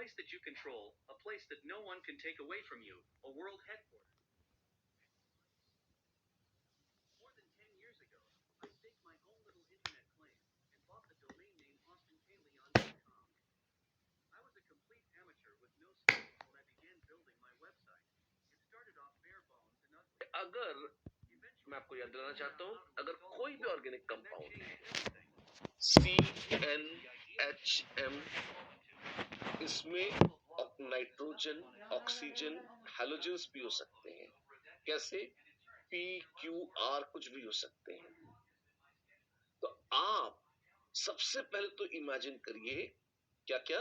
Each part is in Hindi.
place that you control, a place that no one can take away from you, a world headquarters. More than 10 years ago, I staked my own little internet claim and bought the domain name austinpaleon.com. I was a complete amateur with no skills when I began building my website. It started off bare bones and ugly. अगर मैं आपको याद दिलाना चाहता हूँ, अगर कोई भी ऑर्गेनिक कंपाउंड CnHM, इसमें नाइट्रोजन, ऑक्सीजन, हैलोजेंस भी हो सकते हैं। कैसे? PQR कुछ भी हो सकते हैं। तो आप सबसे पहले तो इमेजिन करिए क्या क्या,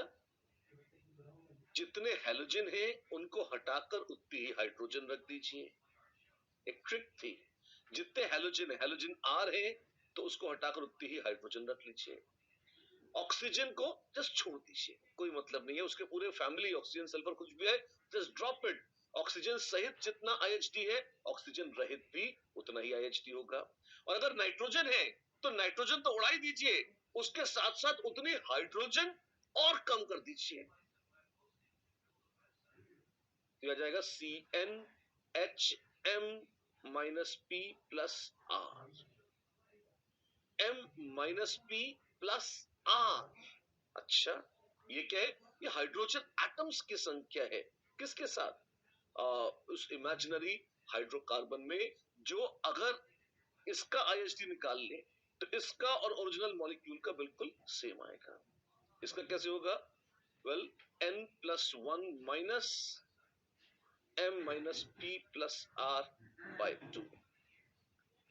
जितने हैलोजन हैं उनको हटाकर उतनी ही हाइड्रोजन रख दीजिए। एक ट्रिक थी, जितने हैलोजन R है तो उसको हटाकर उतनी ही हाइड्रोजन रख लीजिए। ऑक्सीजन को जस्ट छोड़ दीजिए, कोई मतलब नहीं है, उसके पूरे फैमिली ऑक्सीजन सल्फर कुछ भी है, जस्ट ड्रॉप इट। ऑक्सीजन सहित जितना IHD है, ऑक्सीजन रहित भी उतना ही IHD होगा। और अगर नाइट्रोजन है तो नाइट्रोजन तो उड़ा ही दीजिए, उसके साथ साथ उतनी हाइड्रोजन और कम कर दीजिए, तो आ जाएगा CnHM - P + R, M - P + R। अच्छा, ये क्या है? ये हाइड्रोजन एटम्स की संख्या है। किसके साथ? उस इमेजिनरी हाइड्रोकार्बन में, जो अगर इसका IHD निकाल ले तो इसका और ओरिजिनल मॉलिक्यूल का बिल्कुल सेम आएगा। इसका कैसे होगा? Well, N + 1 - M - P + R / 2।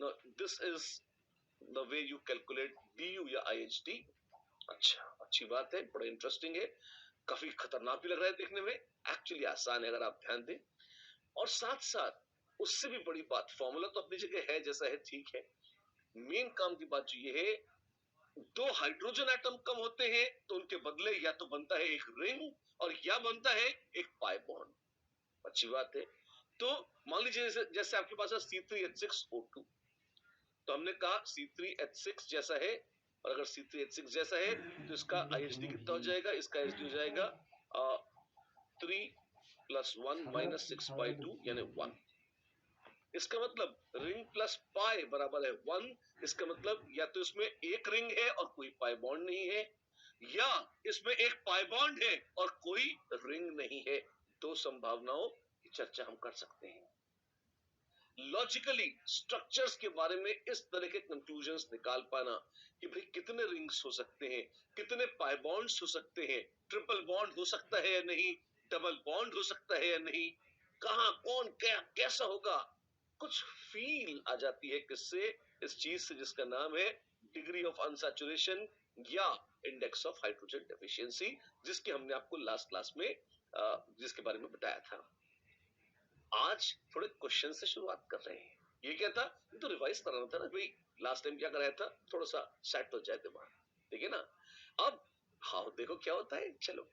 Now this is the way you calculate DU या IHD। अच्छा, अच्छी बात है, बड़ा इंटरेस्टिंग है, काफी खतरनाक भी लग रहा है देखने में, एक्चुअली आसान है अगर आप ध्यान दें। और साथ साथ उससे भी बड़ी बात, फॉर्मूला तो अपनी जगह है जैसा है, ठीक है, मेन काम की बात जो ये है, दो हाइड्रोजन एटम कम होते हैं तो उनके बदले या तो बनता है एक रिंग और या बनता है एक पाई बॉन्ड। अच्छी बात है। तो मान लीजिए जैसे आपके पास है C3H6O2, तो हमने कहा C3H6 जैसा है, और अगर C3H6 जैसा है तो इसका IHD कितना हो जाएगा? इसका IHD हो जाएगा 3 + 1 - 6/2 यानी 1। इसका मतलब रिंग प्लस पाई बराबर है 1। इसका मतलब या तो इसमें एक रिंग है और कोई पाई बॉन्ड नहीं है, या इसमें एक पाई बॉन्ड है और कोई रिंग नहीं है। दो संभावनाओं की चर्चा हम कर सकते हैं। लॉजिकली स्ट्रक्चर्स के बारे में इस तरह के कंक्लूजन्स निकाल पाना कि भाई कितने रिंग्स हो सकते हैं, कितने पाई बॉन्ड्स हो सकते हैं, ट्रिपल बॉन्ड हो सकता है या नहीं, डबल बॉन्ड हो सकता है या नहीं, कहां कौन क्या कैसा होगा, कुछ फील आ जाती है किससे? इस चीज से जिसका नाम है डिग्री ऑफ अनसैचुरेशन या इंडेक्स ऑफ हाइड्रोजन डेफिशिएंसी, जिसके हमने आपको लास्ट क्लास में जिसके बारे में बताया था। आज थोड़े क्वेश्चन से शुरुआत कर रहे हैं। ये क्या था? ये तो रिवाइज कराना था ना भाई, लास्ट टाइम क्या कराया था, थोड़ा सा सेट हो जाए दिमाग, ठीक है ना। अब हाँ देखो क्या होता है, चलो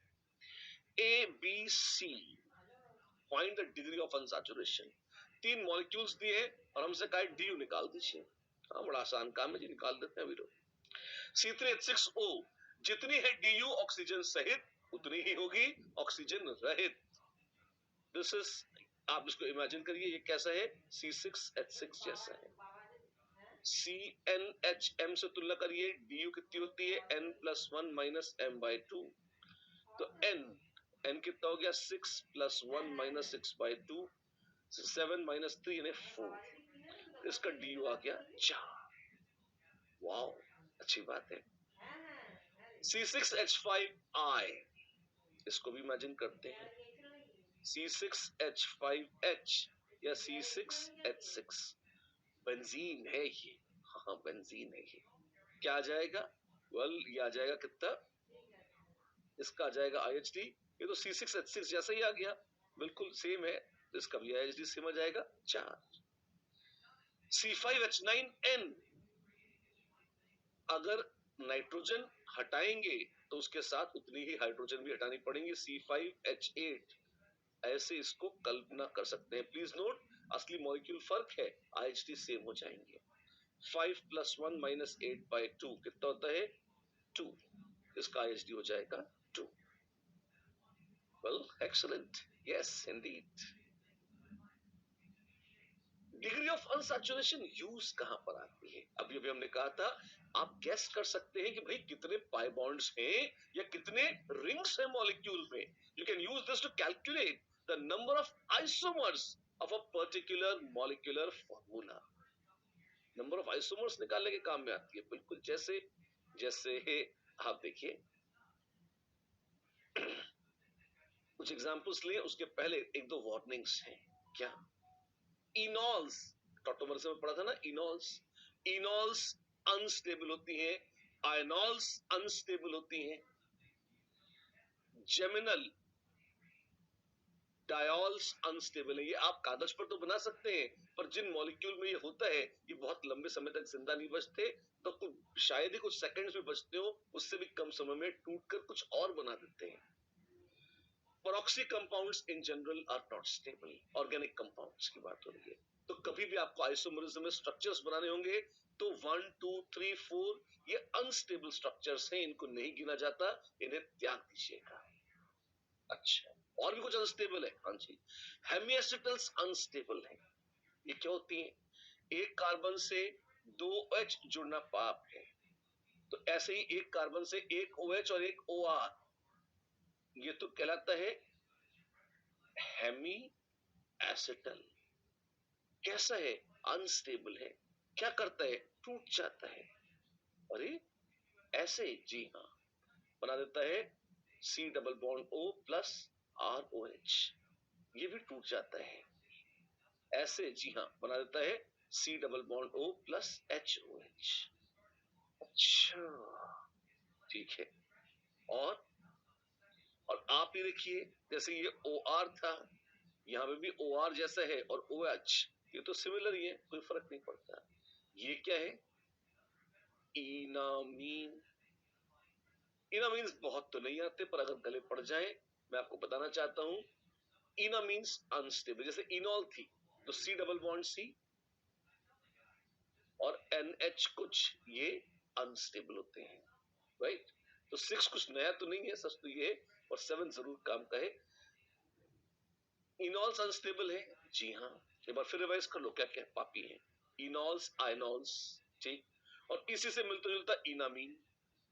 ABC, find the degree of unsaturation. 3 molecules दिए हैं और हमसे कहा DU निकाल दीजिए। हाँ, बड़ा आसान काम है जी, निकाल देते हैं अभी। C3H6O, जितनी है DU ऑक्सीजन सहित उतनी ही होगी ऑक्सीजन रहित। दिस इज, आप इसको इमेजिन करिए, ये कैसा है? C6H6 जैसा है। CnHM से तुलना करिए, DU कितनी होती है? N + 1 - M/2। तो N कितना हो गया? 6 + 1 - 6/2, 7 - 3 यानी 4। इसका DU आ गया 4। वाओ, अच्छी बात है। C6H5I, इसको भी इमेजिन करते हैं, C6H5H या C6H6, बेंजीन है ये। हाँ, बेंजीन है ये। क्या आ जाएगा? वेल, ये आ जाएगा कितना? इसका आ जाएगा IHD, ये तो C6H6 जैसा ही आ गया, बिल्कुल सेम है, तो इसका भी IHD सेम आ जाएगा 4। C5H9N, अगर नाइट्रोजन हटाएंगे तो उसके साथ उतनी ही हाइड्रोजन भी हटानी पड़ेंगी, C5H8। ऐसे इसको कल्पना कर सकते हैं। प्लीज नोट, असली मॉलिक्यूल फर्क है, IHD सेम हो जाएंगे। 5 + 1 - 8/2 कितना होता है? 2। इसका IHD हो जाएगा 2। Well, excellent. Yes, indeed. Degree of unsaturation use कहां पर आती है? अभी अभी हमने कहा था आप गेस कर सकते हैं कि भाई कितने पाई बॉन्ड्स हैं या कितने रिंग्स हैं मॉलिक्यूल में. You can use this to calculate the number of isomers of a particular molecular formula. Number of isomers निकालने के काम में आती है. बिल्कुल जैसे जैसे आप देखिए कुछ एग्जांपल्स लिए, उसके पहले एक दो वार्निंग्स हैं. क्या? इनॉल्स, टॉटोमर्स में पढ़ा था ना, इनॉल्स. इनॉल्स अनस्टेबल होती हैं, आयनॉल्स अनस्टेबल होती हैं, जेमिनल डायॉल्स अनस्टेबल है. ये आप कागज पर तो बना सकते हैं, पर जिन मॉलिक्यूल में ये होता है ये बहुत लंबे समय तक जिंदा नहीं बचते, तो शायद ही कुछ सेकंड्स में बचते हो, उससे भी कम समय में टूटकर कुछ और बना देते हैं. Peroxy compounds in general are not stable. Organic compounds की बात हो रही है. तो कभी भी आपको आइसोमरिज्म में स्ट्रक्चर्स बनाने होंगे तो 1 2 3 4 ये अनस्टेबल स्ट्रक्चर्स हैं, इनको नहीं गिना जाता, इन्हें त्याग दीजिएगा. अच्छा, और भी कुछ अनस्टेबल है. हाँ जी, हेमिएसिटल्स अनस्टेबल है. ये क्या होती है? एक कार्बन से दो OH जुड़ना पाप है, तो ऐसे ही एक कार्बन से एक OH और एक OR, ये तो कहलाता है हेमी एसिटल. कैसा है? अनस्टेबल है. क्या करता है? टूट जाता है. अरे ऐसे? जी हाँ, बना देता है C double bond O plus ROH, ये भी टूट जाता है. ऐसे? जी हाँ, बना देता है C double bond O plus HOH. अच्छा, ठीक है. और आप ये देखिए, जैसे ये OR था, यहाँ पे भी OR जैसा है, और OH, ये तो सिमिलर ही है, कोई फर्क नहीं पड़ता. ये क्या है? इनामीन. इनामीन्स बहुत तो नहीं आते, पर अगर गले पड़ जाए, मैं आपको बताना चाहता हूं, इनामीन्स अनस्टेबल. जैसे इनॉल थी तो C डबल बॉन्ड C और NH कुछ, ये अनस्टेबल होते हैं, राइट? तो 6 कुछ नया तो नहीं है, सच तो ये है, और 7 जरूर काम का है. इनॉल्स अनस्टेबल है. जी हाँ, एक बार फिर रिवाइज कर लो क्या क्या पापी है. इनॉल्स, आयनॉल्स, ठीक. और इसी से मिलता जुलता इनामीन,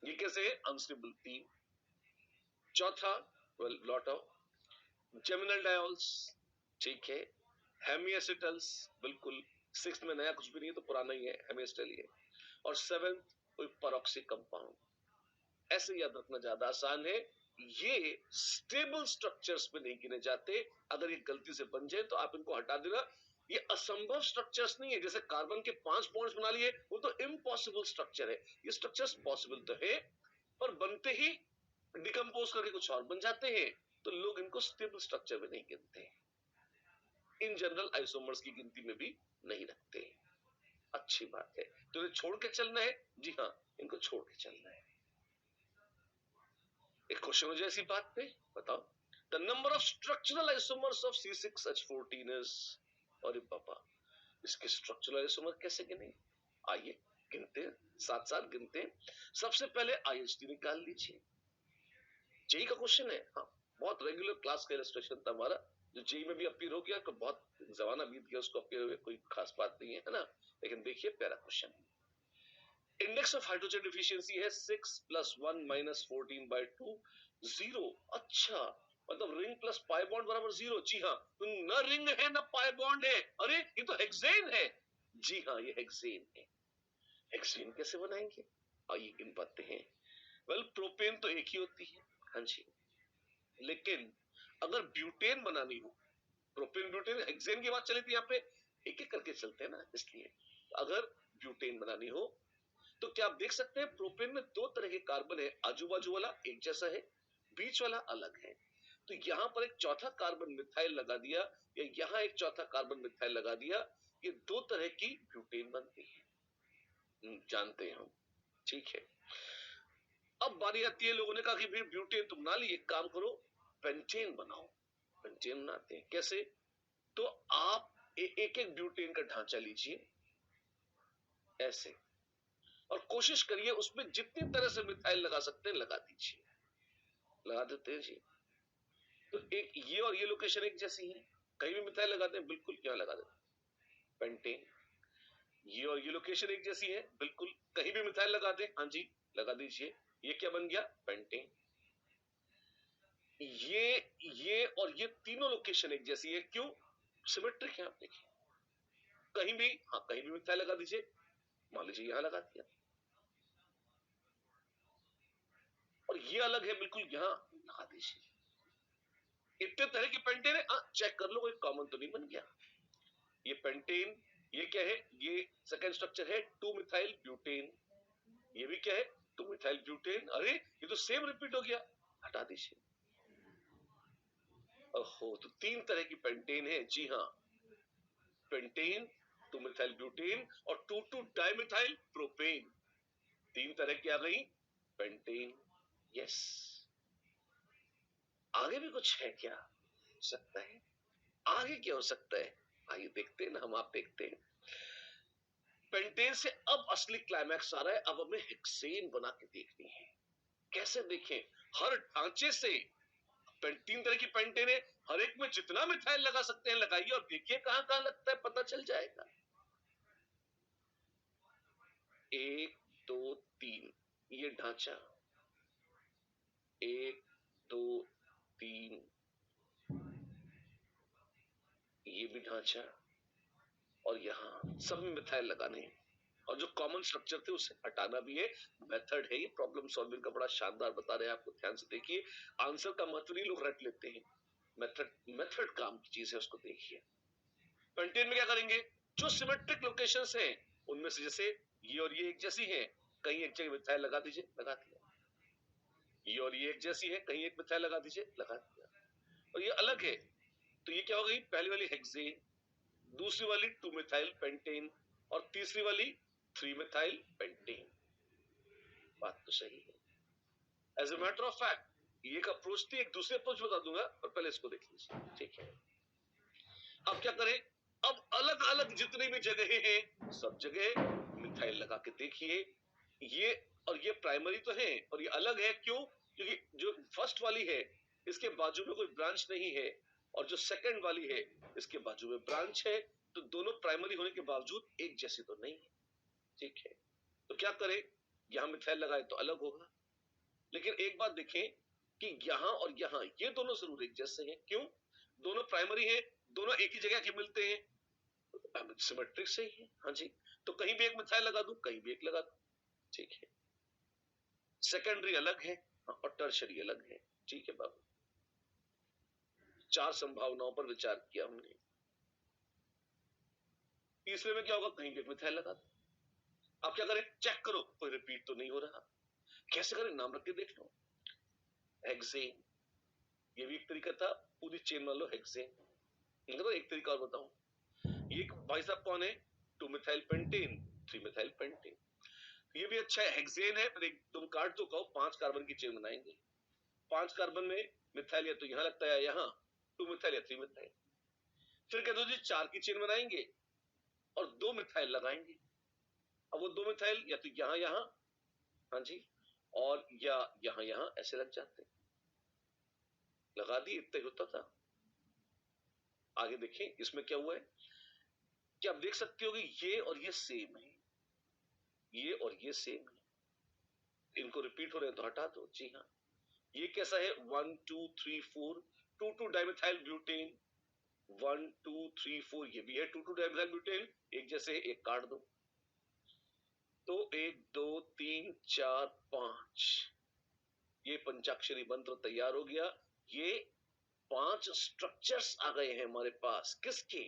ये कैसे है? अनस्टेबल. 3. चौथा, well lot of geminal diols, ठीक है. हेमिएसिटल्स, बिल्कुल. 6 में नया कुछ भी नहीं है, तो पुराना ही है, हेमिएसिटल ही है. और 7 कोई पेरोक्सी कंपाउंड. ऐसे याद रखना ज्यादा आसान है. ये स्टेबल स्ट्रक्चर्स में नहीं गिने जाते. अगर ये गलती से बन जाए तो आप इनको हटा देना. ये असंभव स्ट्रक्चर्स नहीं है. जैसे कार्बन के 5 बॉन्ड्स बना लिए, वो तो इम्पॉसिबल स्ट्रक्चर है. ये स्ट्रक्चर्स पॉसिबल तो है, पर बनते ही डिकम्पोज करके कुछ और बन जाते हैं, तो लोग इनको स्टेबल स्ट्रक्चर में नहीं गिनते. इन जनरल आइसोमर्स की गिनती में भी नहीं रखते. अच्छी बात है. तो इन्हें छोड़ के चलना है. जी हाँ, इनको छोड़ के चलना है. एक क्वेश्चन हो जाए इसी बात पे, बताओ. The number of structural isomers of C6H14 is, अरे पापा, इसके स्ट्रक्चरल आइसोमर कैसे गिने? आइए गिनते हैं, साथ साथ गिनते हैं. सबसे पहले IHT निकाल लीजिए. जेई का क्वेश्चन है. हाँ, बहुत रेगुलर क्लास का इलस्ट्रेशन था हमारा, जो जेई में भी अपीयर हो गया. तो बहुत जमाना बीत गया उसको अपीयर हुए, कोई खास बात नहीं है ना. लेकिन देखिए प्यारा क्वेश्चन है. इंडेक्स ऑफ हाइड्रोजन डिफिशियंसी है 6 + 1 - 14/2 0. अच्छा, मतलब रिंग प्लस पाई बॉन्ड बराबर 0. जी हाँ, तो न रिंग है न पाई बॉन्ड है. अरे ये तो हेक्सेन है. जी हाँ, ये हेक्सेन है. हेक्सेन कैसे बनाएंगे? आइए गिन पाते हैं. वेल, प्रोपेन तो एक ही होती है. हाँ जी, लेकिन अगर ब्यूटेन बनानी हो, प्रोपेन ब्यूटेन हेक्सेन की बात चली थी, यहाँ पे एक एक करके चलते हैं ना, इसलिए अगर ब्यूटेन बनानी हो तो क्या आप देख सकते हैं प्रोपेन में 2 तरह के कार्बन है. आजू बाजू वाला एक जैसा है, बीच वाला अलग है. तो यहां पर एक चौथा कार्बन मिथाइल लगा दिया, या यहां एक चौथा कार्बन मिथाइल लगा दिया, ये 2 तरह की ब्यूटेन बनती है. जानते हैं हम, ठीक है. अब बारी आती है, लोगों ने कहा कि भाई ब्यूटेन तुम ना ली, एक काम करो पेंटेन बनाओ. पेंटेन बनाते हैं कैसे? तो आप एक एक ब्यूटेन का ढांचा लीजिए ऐसे, और कोशिश करिए उसमें जितनी तरह से मिथाइल लगा सकते हैं लगा दीजिए. लगा देते हैं जी. तो एक ये और ये लोकेशन एक जैसी है, कहीं भी मिथाइल लगाते हैं बिल्कुल यहाँ लगा देते हैं पेंटेन। ये और ये लोकेशन एक जैसी है, बिल्कुल कहीं भी मिथाइल लगा दें, हाँ जी लगा दीजिए, ये क्या बन गया पेंटेन। ये और ये तीनों लोकेशन एक जैसी है, क्यों? सिमेट्रिक है। आप देखिए कहीं भी, हाँ कहीं भी मिथाइल लगा दीजिए, मान लीजिए यहां लगा दिया, और ये अलग है बिल्कुल, यहां लगा दीजिए। इतने तरह की पेंटेन है, चेक कर लो कोई कॉमन तो नहीं बन गया। ये पेंटेन, ये क्या है? ये सेकंड स्ट्रक्चर है 2 मिथाइल ब्यूटेन। ये भी क्या है? 2 मिथाइल ब्यूटेन। अरे ये तो सेम रिपीट हो गया, हटा दीजिए। ओहो, तो 3 तरह की पेंटेन है। जी हाँ, पेंटेन, 2 मिथाइल ब्यूटेन और 2 डाइमिथाइल प्रोपेन। 3 तरह की आ गई पेंटेन। यस, आगे भी कुछ है क्या? हो सकता है आगे क्या हो सकता है, आइए देखते हैं ना, हम आप देखते हैं। पेंटेन से अब असली क्लाइमैक्स आ रहा है। अब हमें हेक्सेन बना के देखनी है। कैसे देखें? हर ढांचे से 3 तरह की पेंटेन है, हर एक में जितना मिथाइल लगा सकते हैं लगाइए और देखिए कहां कहां लगता है, पता चल जाएगा। 1 2 3 ये ढांचा, 1 2 3 ये भी ढांचा, और यहां सब में मिथाइल लगाने हैं, और जो कॉमन स्ट्रक्चर थे उसे हटाना भी है। मेथड है ये, प्रॉब्लम सॉल्विंग का बड़ा शानदार बता रहे हैं आपको, ध्यान से देखिए। आंसर का महत्व नहीं लोग रट लेते हैं, मेथड मेथड काम की चीज है, उसको देखिए। पेंटेन में क्या करेंगे? जो सिमेट्रिक लोकेशंस हैं उनमें से, जैसे ये और ये एक जैसी है, कहीं एक जगह मिथाइल लगा दीजिए, लगा दिया। ये और ये एक जैसी है, कहीं एक मिथाइल लगा दीजिए, लगा दिया। और ये अलग है, तो ये क्या हो गई? पहली वाली हेक्सेन, दूसरी वाली 2 मिथाइल पेंटेन, और तीसरी वाली 3 मिथाइल पेंटेन। बात तो सही है। As a matter of fact ये एक अप्रोच थी, एक दूसरी अप्रोच बता दूंगा, पर पहले इसको देख लीजिए, ठीक है। अब क्या करें? अब अलग अलग जितनी भी जगह हैं सब जगह मिथाइल लगा के देखिए। ये और ये प्राइमरी तो है, और ये अलग है, क्यों? क्योंकि जो फर्स्ट वाली है इसके बाजू में कोई ब्रांच नहीं है, और जो सेकंड वाली है इसके बाजू में ब्रांच है, तो दोनों प्राइमरी होने के बावजूद एक जैसी तो नहीं है, ठीक है। तो क्या करें? यहां मिथाइल लगाए तो अलग होगा, लेकिन एक बात देखें कि यहां और यहां ये दोनों जरूर एक जैसे हैं, क्यों? दोनों प्राइमरी है, दोनों एक ही जगह के मिलते हैं, सिमेट्रिक से ही है, हाँ जी। तो कहीं भी एक मिथाइल लगा दूं, कहीं भी एक लगा दूं, ठीक है। सेकेंडरी अलग है, और टर्शरी अलग है, ठीक है बाबू। 4 संभावनाओं पर विचार किया हमने। तीसरे में क्या होगा? कहीं भी एक मिथाइल लगा दो। अब क्या करें? चेक करो कोई रिपीट तो नहीं हो रहा। कैसे करें? नाम रख के देख लो, हेक्सेन। ये भी एक तरीका था, पूरी चेन मान लो हेक्सेन। मतलब एक तरीका और बताऊं, ये भाई साहब कौन है? 2 मिथाइल पेंटेन, 3 मिथाइल पेंटेन। ये भी अच्छा है, हेक्सेन है, पर एक तुम काट तो कहो 5 कार्बन की चेन बनाएंगे। 5 कार्बन में मिथाइल या तो यहां लगता है, यहां 2 मिथाइल या 3 मिथाइल। फिर कह दो जी 4 की चेन बनाएंगे और 2 मिथाइल लगाएंगे। अब वो 2 मिथाइल या तो यहां यहां, हाँ जी, और या यहां यहां ऐसे लग जाते, लगा दी, इतना होता था। आगे देखें इसमें क्या हुआ है, क्या आप देख सकते हो कि ये और ये सेम है, ये और ये सेम है, इनको रिपीट हो रहे हैं तो हटा दो। जी हाँ, ये कैसा है? 1 2 3 4, 2 डाइमिथाइल ब्यूटेन, 1 2 3 4, ये भी है 2 डाइमिथाइल ब्यूटेन, एक जैसे है, एक काट दो। तो 1 2 3 4 5, ये पंचाक्षरी मंत्र तैयार हो गया। ये 5 स्ट्रक्चर्स आ गए हैं हमारे पास, किसके?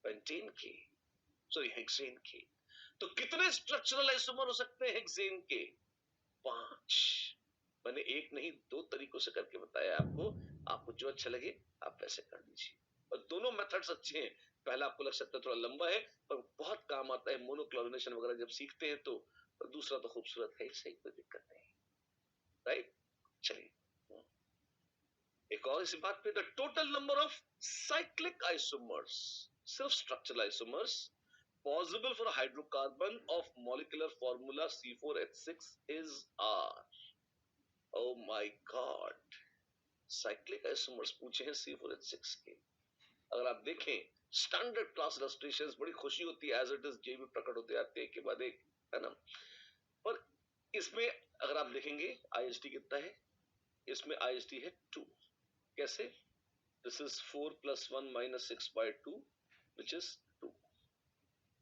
पेंटेन के, सॉरी हेक्सेन के। तो कितने स्ट्रक्चरल आइसोमर हो सकते हैं हेक्सेन के? 5। मैंने एक नहीं 2 तरीकों से करके बताया आपको, आपको जो अच्छा लगे आप वैसे कर लीजिए, और दोनों मेथड्स अच्छे हैं। पहला आपको लग सकता है थोड़ा लंबा है, पर बहुत काम आता है, मोनोक्लोरिनेशन वगैरह जब सीखते हैं तो। और दूसरा तो खूबसूरत है, सही, कोई दिक्कत नहीं, राइट। चलिए एक और इसी बात पे, the total number of cyclic isomers, सिर्फ structural isomers possible for a hydrocarbon of molecular formula C4H6 is R. Oh my God. Cyclic isomers पूछे हैं C4H6 के। अगर आप देखें स्टैंडर्ड क्लास इलस्ट्रेशंस, बड़ी खुशी होती है, एज इट इज ये भी प्रकट होते जाते हैं एक के बाद एक, है ना। पर इसमें अगर आप देखेंगे IHT कितना है, इसमें IHT है 2। कैसे? This is 4 + 1 - 6/2 which is 2।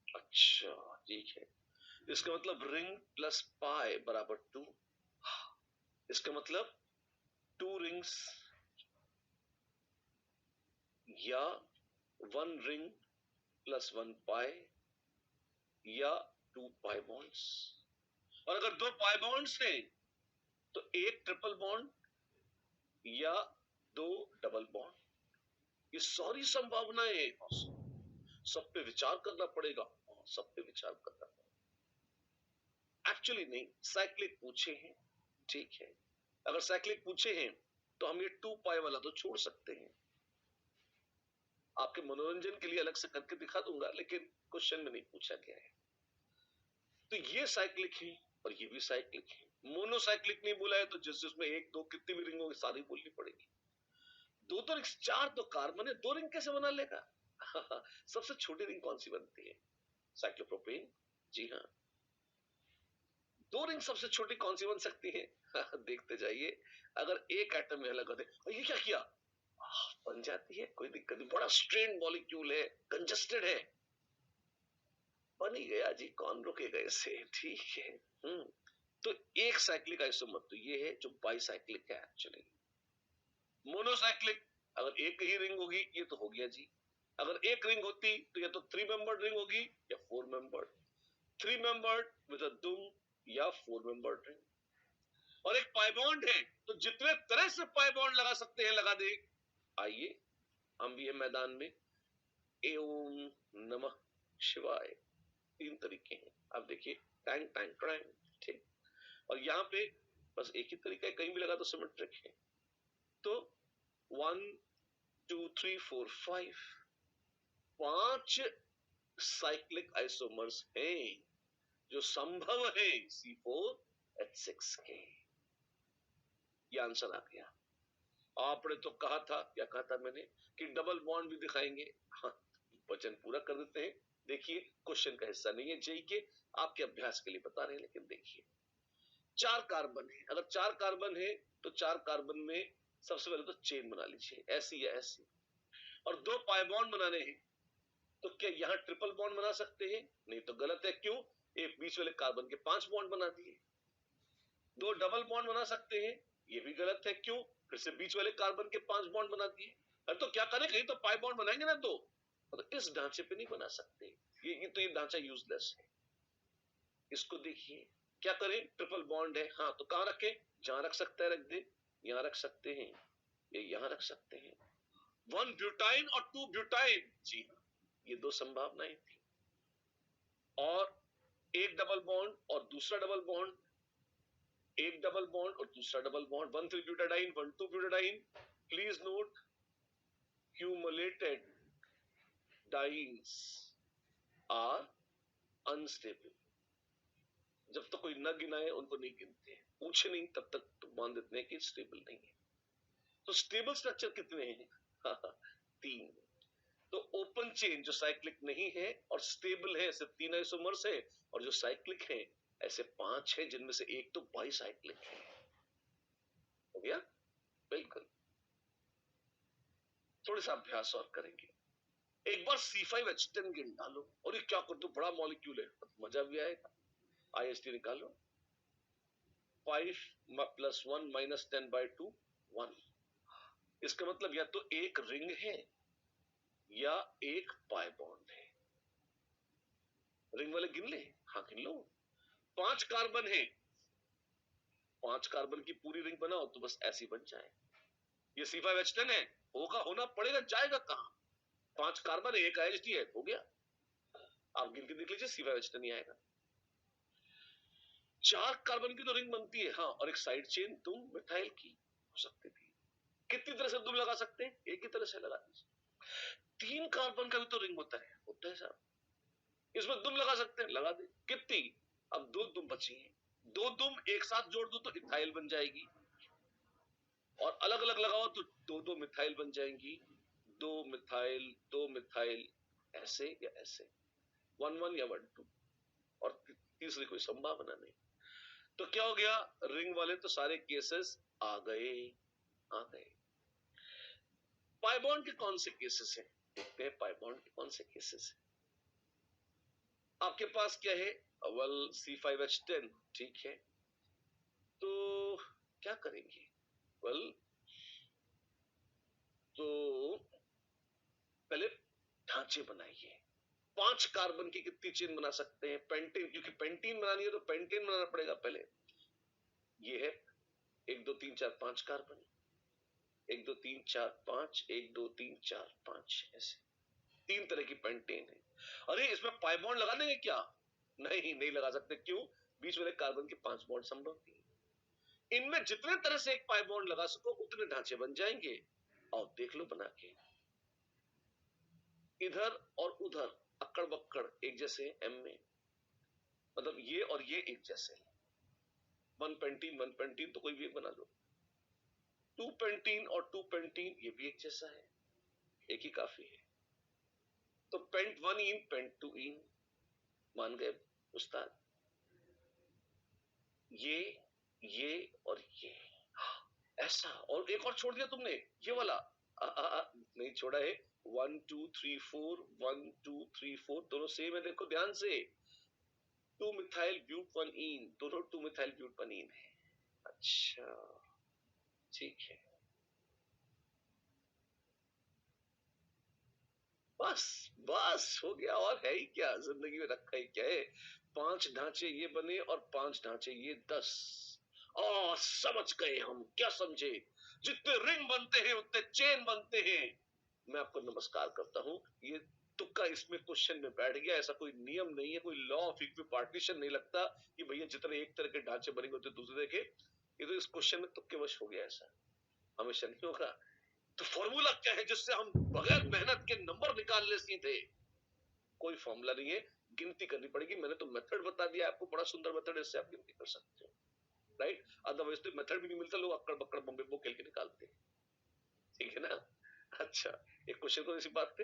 अच्छा ठीक है, इसका मतलब रिंग प्लस पाई बराबर 2। इसका मतलब 2 रिंग्स या 1 रिंग प्लस 1 पाई या 2 पाई बॉन्ड्स। और अगर 2 पाई बॉन्ड्स हैं तो एक ट्रिपल बॉन्ड या 2 डबल बॉन्ड। ये सारी संभावनाएं हैं, सब पे विचार करना पड़ेगा, सब पे विचार करना पड़ेगा। एक्चुअली नहीं, साइक्लिक पूछे हैं, ठीक है। अगर साइक्लिक पूछे हैं तो हम ये 2 पाई वाला तो छोड़ सकते हैं, आपके मनोरंजन के लिए अलग से करके दिखा दूंगा, लेकिन क्वेश्चन में नहीं पूछा गया है। तो ये साइक्लिक है और ये भी साइक्लिक है। मोनोसाइक्लिक नहीं बोला है तो जिसमें 1 2 कितनी भी रिंग होगी सारी बोलनी पड़ेगी। 2 तो रिंग, 4 तो कार्बन है, 2 रिंग कैसे बना लेगा? सबसे छोटी रिंग कौन सी बनती है? साइक्लोप्रोपेन। जी हाँ, 2 रिंग सबसे छोटी कौन सी बन सकती है? देखते जाइए, अगर एक एटम यहां लगा दे, ये क्या किया, बन जाती है, कोई दिक्कत नहीं। बड़ा स्ट्रेन मॉलिक्यूल है, कंजस्टेड है, बन ही गया जी, कौन रोकेगा इसे, ठीक है। तो एक साइक्लिक आइसोमर तो ये है जो बाइसाइक्लिक है एक्चुअली। मोनोसाइक्लिक, अगर एक ही रिंग होगी ये तो हो गया जी। अगर एक रिंग होती तो या तो 3 मेंबर्ड रिंग होगी या 4 मेंबर्ड, 3 मेंबर्ड विद अ दुम या 4 मेंबर्ड रिंग। और एक पाई बॉन्ड है तो जितने तरह से पाई बॉन्ड लगा सकते हैं लगा दे। आइए हम भी है मैदान में। ओम नमः शिवाय, 3 तरीके हैं, आप देखिए, टैंग टैंग टैंग, ठीक। और यहाँ पे बस एक ही तरीका है, कहीं भी लगा तो सिमेट्रिक है। तो 1 2 3 4 5, 5 साइक्लिक आइसोमर्स हैं जो संभव है C4H6 के। ये आंसर आ गया। आपने तो कहा था, क्या कहा था मैंने, कि डबल बॉन्ड भी दिखाएंगे। हाँ, वचन पूरा कर देते हैं। देखिए क्वेश्चन का हिस्सा नहीं है जेई के, आपके अभ्यास के लिए बता रहे हैं, लेकिन देखिए 4 कार्बन है। अगर 4 कार्बन है तो 4 कार्बन में सबसे पहले तो चेन बना लीजिए, ऐसी या ऐसी। और 2 पाई बॉन्ड बनाने हैं तो क्या यहां ट्रिपल बॉन्ड बना सकते हैं? नहीं तो गलत है। क्यों? एक बीच वाले कार्बन के 5 बॉन्ड बना दिए। 2 डबल बॉन्ड बना सकते हैं, ये भी गलत है। क्यों? फिर से बीच वाले कार्बन के 5 बॉन्ड बना दिए। अरे तो क्या करें, कहीं तो पाई बॉन्ड बनाएंगे ना 2, तो इस ढांचे पे नहीं बना सकते। ये ढांचा यूजलेस है। इसको देखिए, क्या करें, ट्रिपल बॉन्ड है, हाँ तो कहां रखें, जहां रख सकते हैं रख दे, यहां रख सकते हैं, ये यहां रख सकते हैं। 1 ब्यूटाइन और 2 ब्यूटाइन, जी हाँ, ये 2 संभावनाएं थी। और एक डबल बॉन्ड और दूसरा डबल बॉन्ड, एक डबल बॉन्ड और दूसरा double bond, 1 3 butadiene 1 2 butadiene. Please note, cumulated dienes are unstable. जब तक कोई न गिनाए उनको नहीं गिनते, पूछे नहीं तब तक तो मान देते हैं कि स्टेबल नहीं है। तो स्टेबल स्ट्रक्चर कितने हैं? 3। तो ओपन चेन जो साइक्लिक नहीं है और स्टेबल है, सिर्फ 3 आइसोमर्स है, और जो साइक्लिक है ऐसे 5 है, जिनमें से एक तो बाइसाइक्लिक है। हो गया? बिल्कुल। थोड़ा सा अभ्यास और करेंगे। एक बार C5H10 गिन डालो, और ये क्या कर दो, बड़ा मॉलिक्यूल है, मजा भी आएगा। IHT निकालो, 5 + 1 - 10/2 1। इसका मतलब या तो एक रिंग है या एक पाई बॉन्ड है। रिंग वाले गिन ले, हाँ गिन लो। 5 कार्बन है, 5 कार्बन की पूरी रिंग बनाओ तो बस ऐसी बन जाए। ये C5H10 है, होगा, होना पड़ेगा, जाएगा कहां? 5 कार्बन है, एक IHT है, हो गया। आप गिन के देख लीजिए, C5H10 ही आएगा। 4 कार्बन की तो रिंग बनती है, हाँ, और एक साइड चेन तुम मिथाइल की हो सकती थी। कितनी तरह से तुम लगा सकते हैं? एक ही तरह से लगा दीजिए। 3 कार्बन का भी तो रिंग होता है साहब, इसमें दुम लगा सकते हैं, लगा दे। कितनी? अब 2 दुम बची हैं, 2 दुम एक साथ जोड़ दो तो इथाइल बन जाएगी। और अलग अलग लगाओ तो दो दो मिथाइल बन जाएंगी, दो मिथाइल ऐसे या ऐसे, 1 1 या 1 2, और तीसरी कोई संभावना नहीं। तो क्या हो गया, रिंग वाले तो सारे केसेस आ गए। पाई बॉन्ड के कौन से केसेस हैं, देखते हैं पाई बॉन्ड के कौन से केसेस हैं। आपके पास क्या है, वेल C5H10, ठीक है। तो क्या करेंगे, वेल तो पहले ढांचे बनाइए। 5 कार्बन की कितनी चेन बना सकते हैं, पेंटेन, क्योंकि पेंटीन बनानी है तो पेंटेन बनाना पड़ेगा पहले। ये है 1 2 3 4 5 कार्बन, 1 2 3 4 5, 1 2 3 4 5, ऐसे 3 तरह की पेंटेन है। अरे इसमें पाई बॉन्ड लगा देंगे क्या, नहीं लगा सकते, क्यों, बीच वाले कार्बन के 5 बॉन्ड संभव नहीं। इनमें जितने तरह से एक पाई बॉन्ड लगा सको उतने ढांचे बन जाएंगे। और देख लो बना के, इधर और उधर अक्कड़ बक्कड़ एक जैसे एम में, मतलब ये और ये एक जैसे, 1 पेंटीन तो कोई भी एक बना लो, 2 पेंटीन और 2 पेंटीन ये भी एक जैसा है, एक ही काफी है। तो पेंट 1 इन पेंट 2 इन, मान गए उस्ताद। ये और ये ऐसा, और एक और छोड़ दिया तुमने, ये वाला नहीं छोड़ा है, 1 2 3 4, 1 2 3 4 दोनों सेम है, देखो ध्यान से, 2 मिथाइल ब्यूट 1 इन, दोनों 2 मिथाइल ब्यूट 1 इन है। अच्छा ठीक है, बस बस हो गया, और है ही क्या जिंदगी में, रखा ही क्या है। 5 ढांचे ये बने और 5 ढांचे ये, 10। समझ गए हम, क्या समझे, जितने रिंग बनते हैं उतने चेन बनते हैं। मैं आपको नमस्कार करता हूं, ये तुक्का इसमें क्वेश्चन में बैठ गया, ऐसा कोई नियम नहीं है, कोई लॉ ऑफ इक्वी पार्टीशन नहीं लगता कि भैया जितने एक तरह के ढांचे बनेंगे उतने दूसरे के, ये तो इस क्वेश्चन में तुक्के वश हो गया, ऐसा हमेशा नहीं होगा। तो फॉर्मूला क्या है जिससे हम बगैर मेहनत के नंबर निकाल ले सीधे, कोई फॉर्मूला नहीं है, गिनती करनी पड़ेगी। मैंने तो मेथड बता दिया आपको, बड़ा सुंदर मेथड, इससे आप गिनती कर सकते हो, राइट। अदरवाइज तो मेथड भी नहीं मिलता, लोग अक्कड़ बक्कड़ बम्बे बो खेल के निकालते हैं, ठीक है ना। अच्छा, एक क्वेश्चन को इसी बात पे,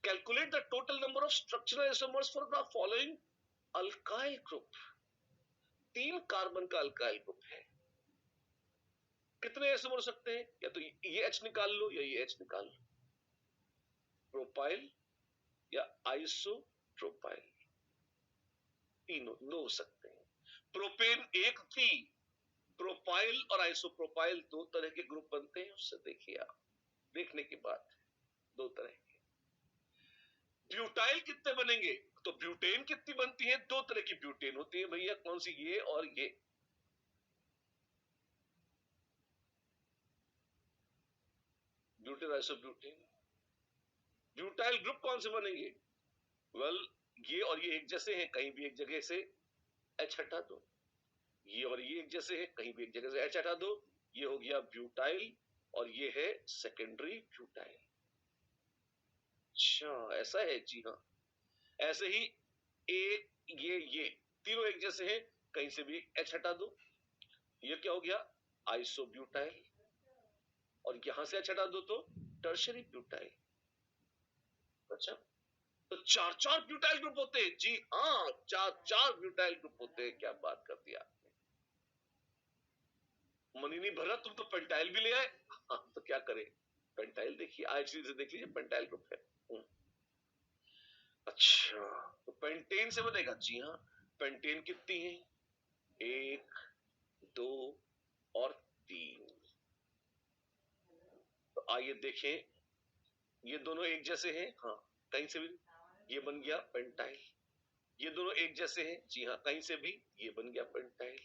calculate the total number of structural isomers for the following alkyl group. 3 carbon का अल्काइल ग्रुप है, कितने आइसोमर हो सकते हैं, या तो ये H निकाल लो या ये H निकाल लो, प्रोपाइल या आइसोप्रोपाइल, तीनों दो हो सकते हैं। प्रोपेन एक थी, प्रोपाइल और आइसोप्रोपाइल 2 तरह के ग्रुप बनते हैं, उससे देखिए आप, देखने की बात, 2 तरह के। ब्यूटाइल कितने बनेंगे, तो ब्यूटेन कितनी बनती है, 2 तरह की ब्यूटेन होती है भैया, कौन सी, ये और ये। Butane isobutane. ब्यूटाइल ग्रुप कौन से बनेंगे, वेल ये और ये एक जैसे हैं, कहीं भी एक जगह से H हटा दो, ये और ये एक जैसे हैं, कहीं भी एक जगह से H हटा दो, ये हो गया ब्यूटाइल, और ये है सेकेंडरी ब्यूटाइल। अच्छा ऐसा है, जी हाँ। ऐसे ही एक ये तीनों एक जैसे हैं, कहीं से भी H हटा दो, ये क्या हो गया, आइसोब्यूटाइल, और यहां से H हटा दो तो टर्शरी ब्यूटाइल। अच्छा, तो 4 ब्यूटाइल ग्रुप होते हैं, जी हाँ, 4 ब्यूटाइल ग्रुप होते हैं, क्या बात कर दी आपने, मनी नहीं भरा, तुम तो पेंटाइल भी ले आए। हाँ, तो क्या करें, पेंटाइल देखिए, आईएचसी से देख लीजिए, पेंटाइल ग्रुप है। अच्छा, तो पेंटेन से बनेगा, जी हाँ, पेंटेन कितनी है, 1 2 और 3। तो आइए देखें, ये दोनों एक जैसे हैं, हाँ, कहीं से भी, ये बन गया पेंटाइल, ये दोनों एक जैसे हैं, जी हाँ, कहीं से भी ये बन गया पेंटाइल,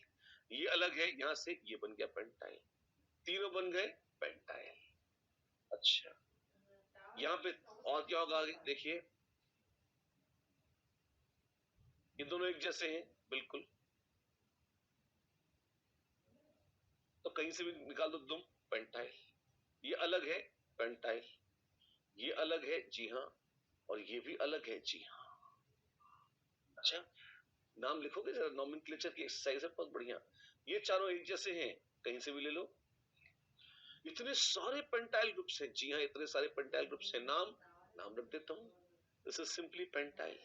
ये अलग है, यहां से ये बन गया पेंटाइल, तीनों बन गए पेंटाइल। अच्छा, यहाँ पे और क्या होगा आगे देखिए, ये दोनों एक जैसे हैं बिल्कुल, तो कहीं से भी निकाल दो तुम पेंटाइल, ये अलग है पेंटाइल, ये अलग है, जी हाँ, और ये भी अलग है, जी हाँ। अच्छा, नाम लिखोगे जरा, नॉमेनक्लेचर की एक्सरसाइज है बहुत बढ़िया। ये चारों एक जैसे हैं, कहीं से भी ले लो, इतने सारे पेंटाइल ग्रुप्स हैं, जी हाँ इतने सारे पेंटाइल ग्रुप्स हैं, नाम रख देता हूं, this is simply pentyl,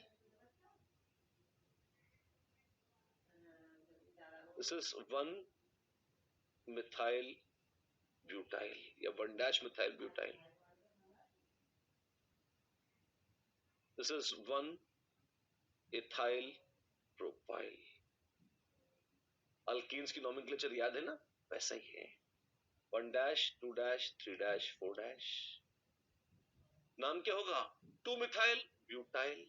this is 1 methyl butyl या 1 methyl butyl, this is 1 ethyl propyl. Alkenes की नोमेनक्लेचर याद है ना, वैसा ही है, 1 डैश 2 डैश 3 डैश 4 डैश। नाम क्या होगा, 2 methyl butyl,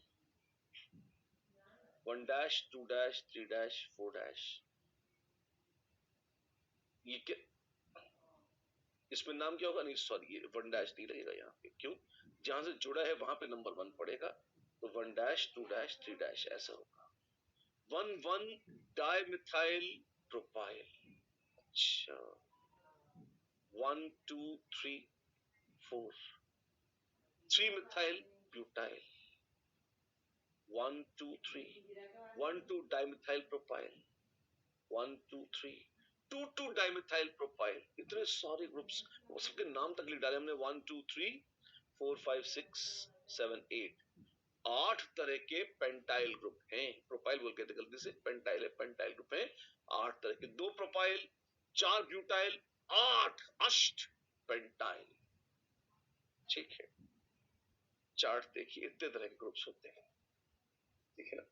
1 dash 2 dash 3 dash 4 dash. ये क्या, इसमें नाम क्या होगा, नहीं सॉरी ये 1 डैश नहीं लगेगा यहाँ पे, क्यों, जहां से जुड़ा है वहां पे नंबर 1 पड़ेगा, तो 1 डैश 2 डैश 3 डैश ऐसा होगा, 1 डाइमिथाइल प्रोपाइल। अच्छा 1 2 3 4, 3 methyl butyl, 1 2 3, 1 2 dimethyl propyl, 1 2 3, 2 2 dimethyl propyl. इतने सारे ग्रुप्स, वो सबके नाम तक लिख डाले हमने, 1 2 3 4 5 6 7 8, 8 तरह के पेंटाइल ग्रुप हैं, प्रोपाइल बोल के थे गलती से, पेंटाइल है, पेंटाइल ग्रुप है 8 तरह के, 2 प्रोपाइल 4 ब्यूटाइल 8 अष्ट पेंटाइल। ठीक है, चार्ट देखिए, इतने तरह के ग्रुप्स होते हैं, ठीक है ना,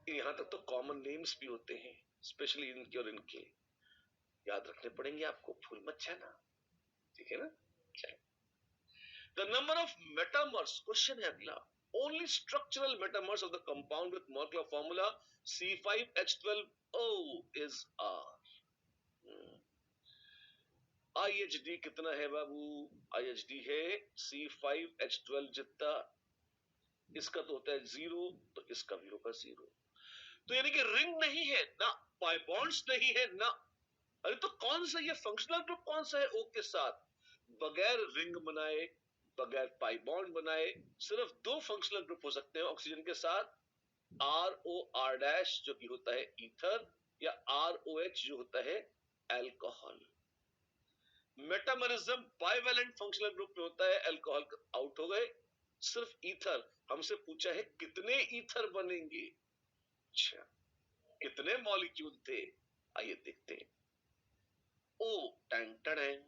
यहां तक तो कॉमन नेम्स भी होते हैं, स्पेशली इनके और इनके याद रखने पड़ेंगे आपको, भूल मत जाना, ठीक है ना। The number of metamers, question है अगला, only structural metamers of the compound with molecular formula C5H12O is R। IHD कितना है बाबू, IHD है C5H12 जितना, इसका तो होता है 0, तो इसका भी होगा 0, तो यानी कि रिंग नहीं है ना, पाई बॉन्ड्स नहीं है ना, अरे तो कौन सा ये फंक्शनल ग्रुप कौन सा है O के साथ, बगैर रिंग बनाए, बगैर पाई बॉन्ड बनाए, सिर्फ 2 फंक्शनल ग्रुप हो सकते हैं ऑक्सीजन के साथ, ROR डैश जो कि होता है ईथर, या ROH जो होता है alcohol. Metamerism bivalent functional group में होता है, अल्कोहल आउट हो गए, सिर्फ ईथर। हमसे पूछा है कितने ईथर बनेंगे, अच्छा कितने मॉलिक्यूल थे, आइए देखते हैं। ओ टैंटन,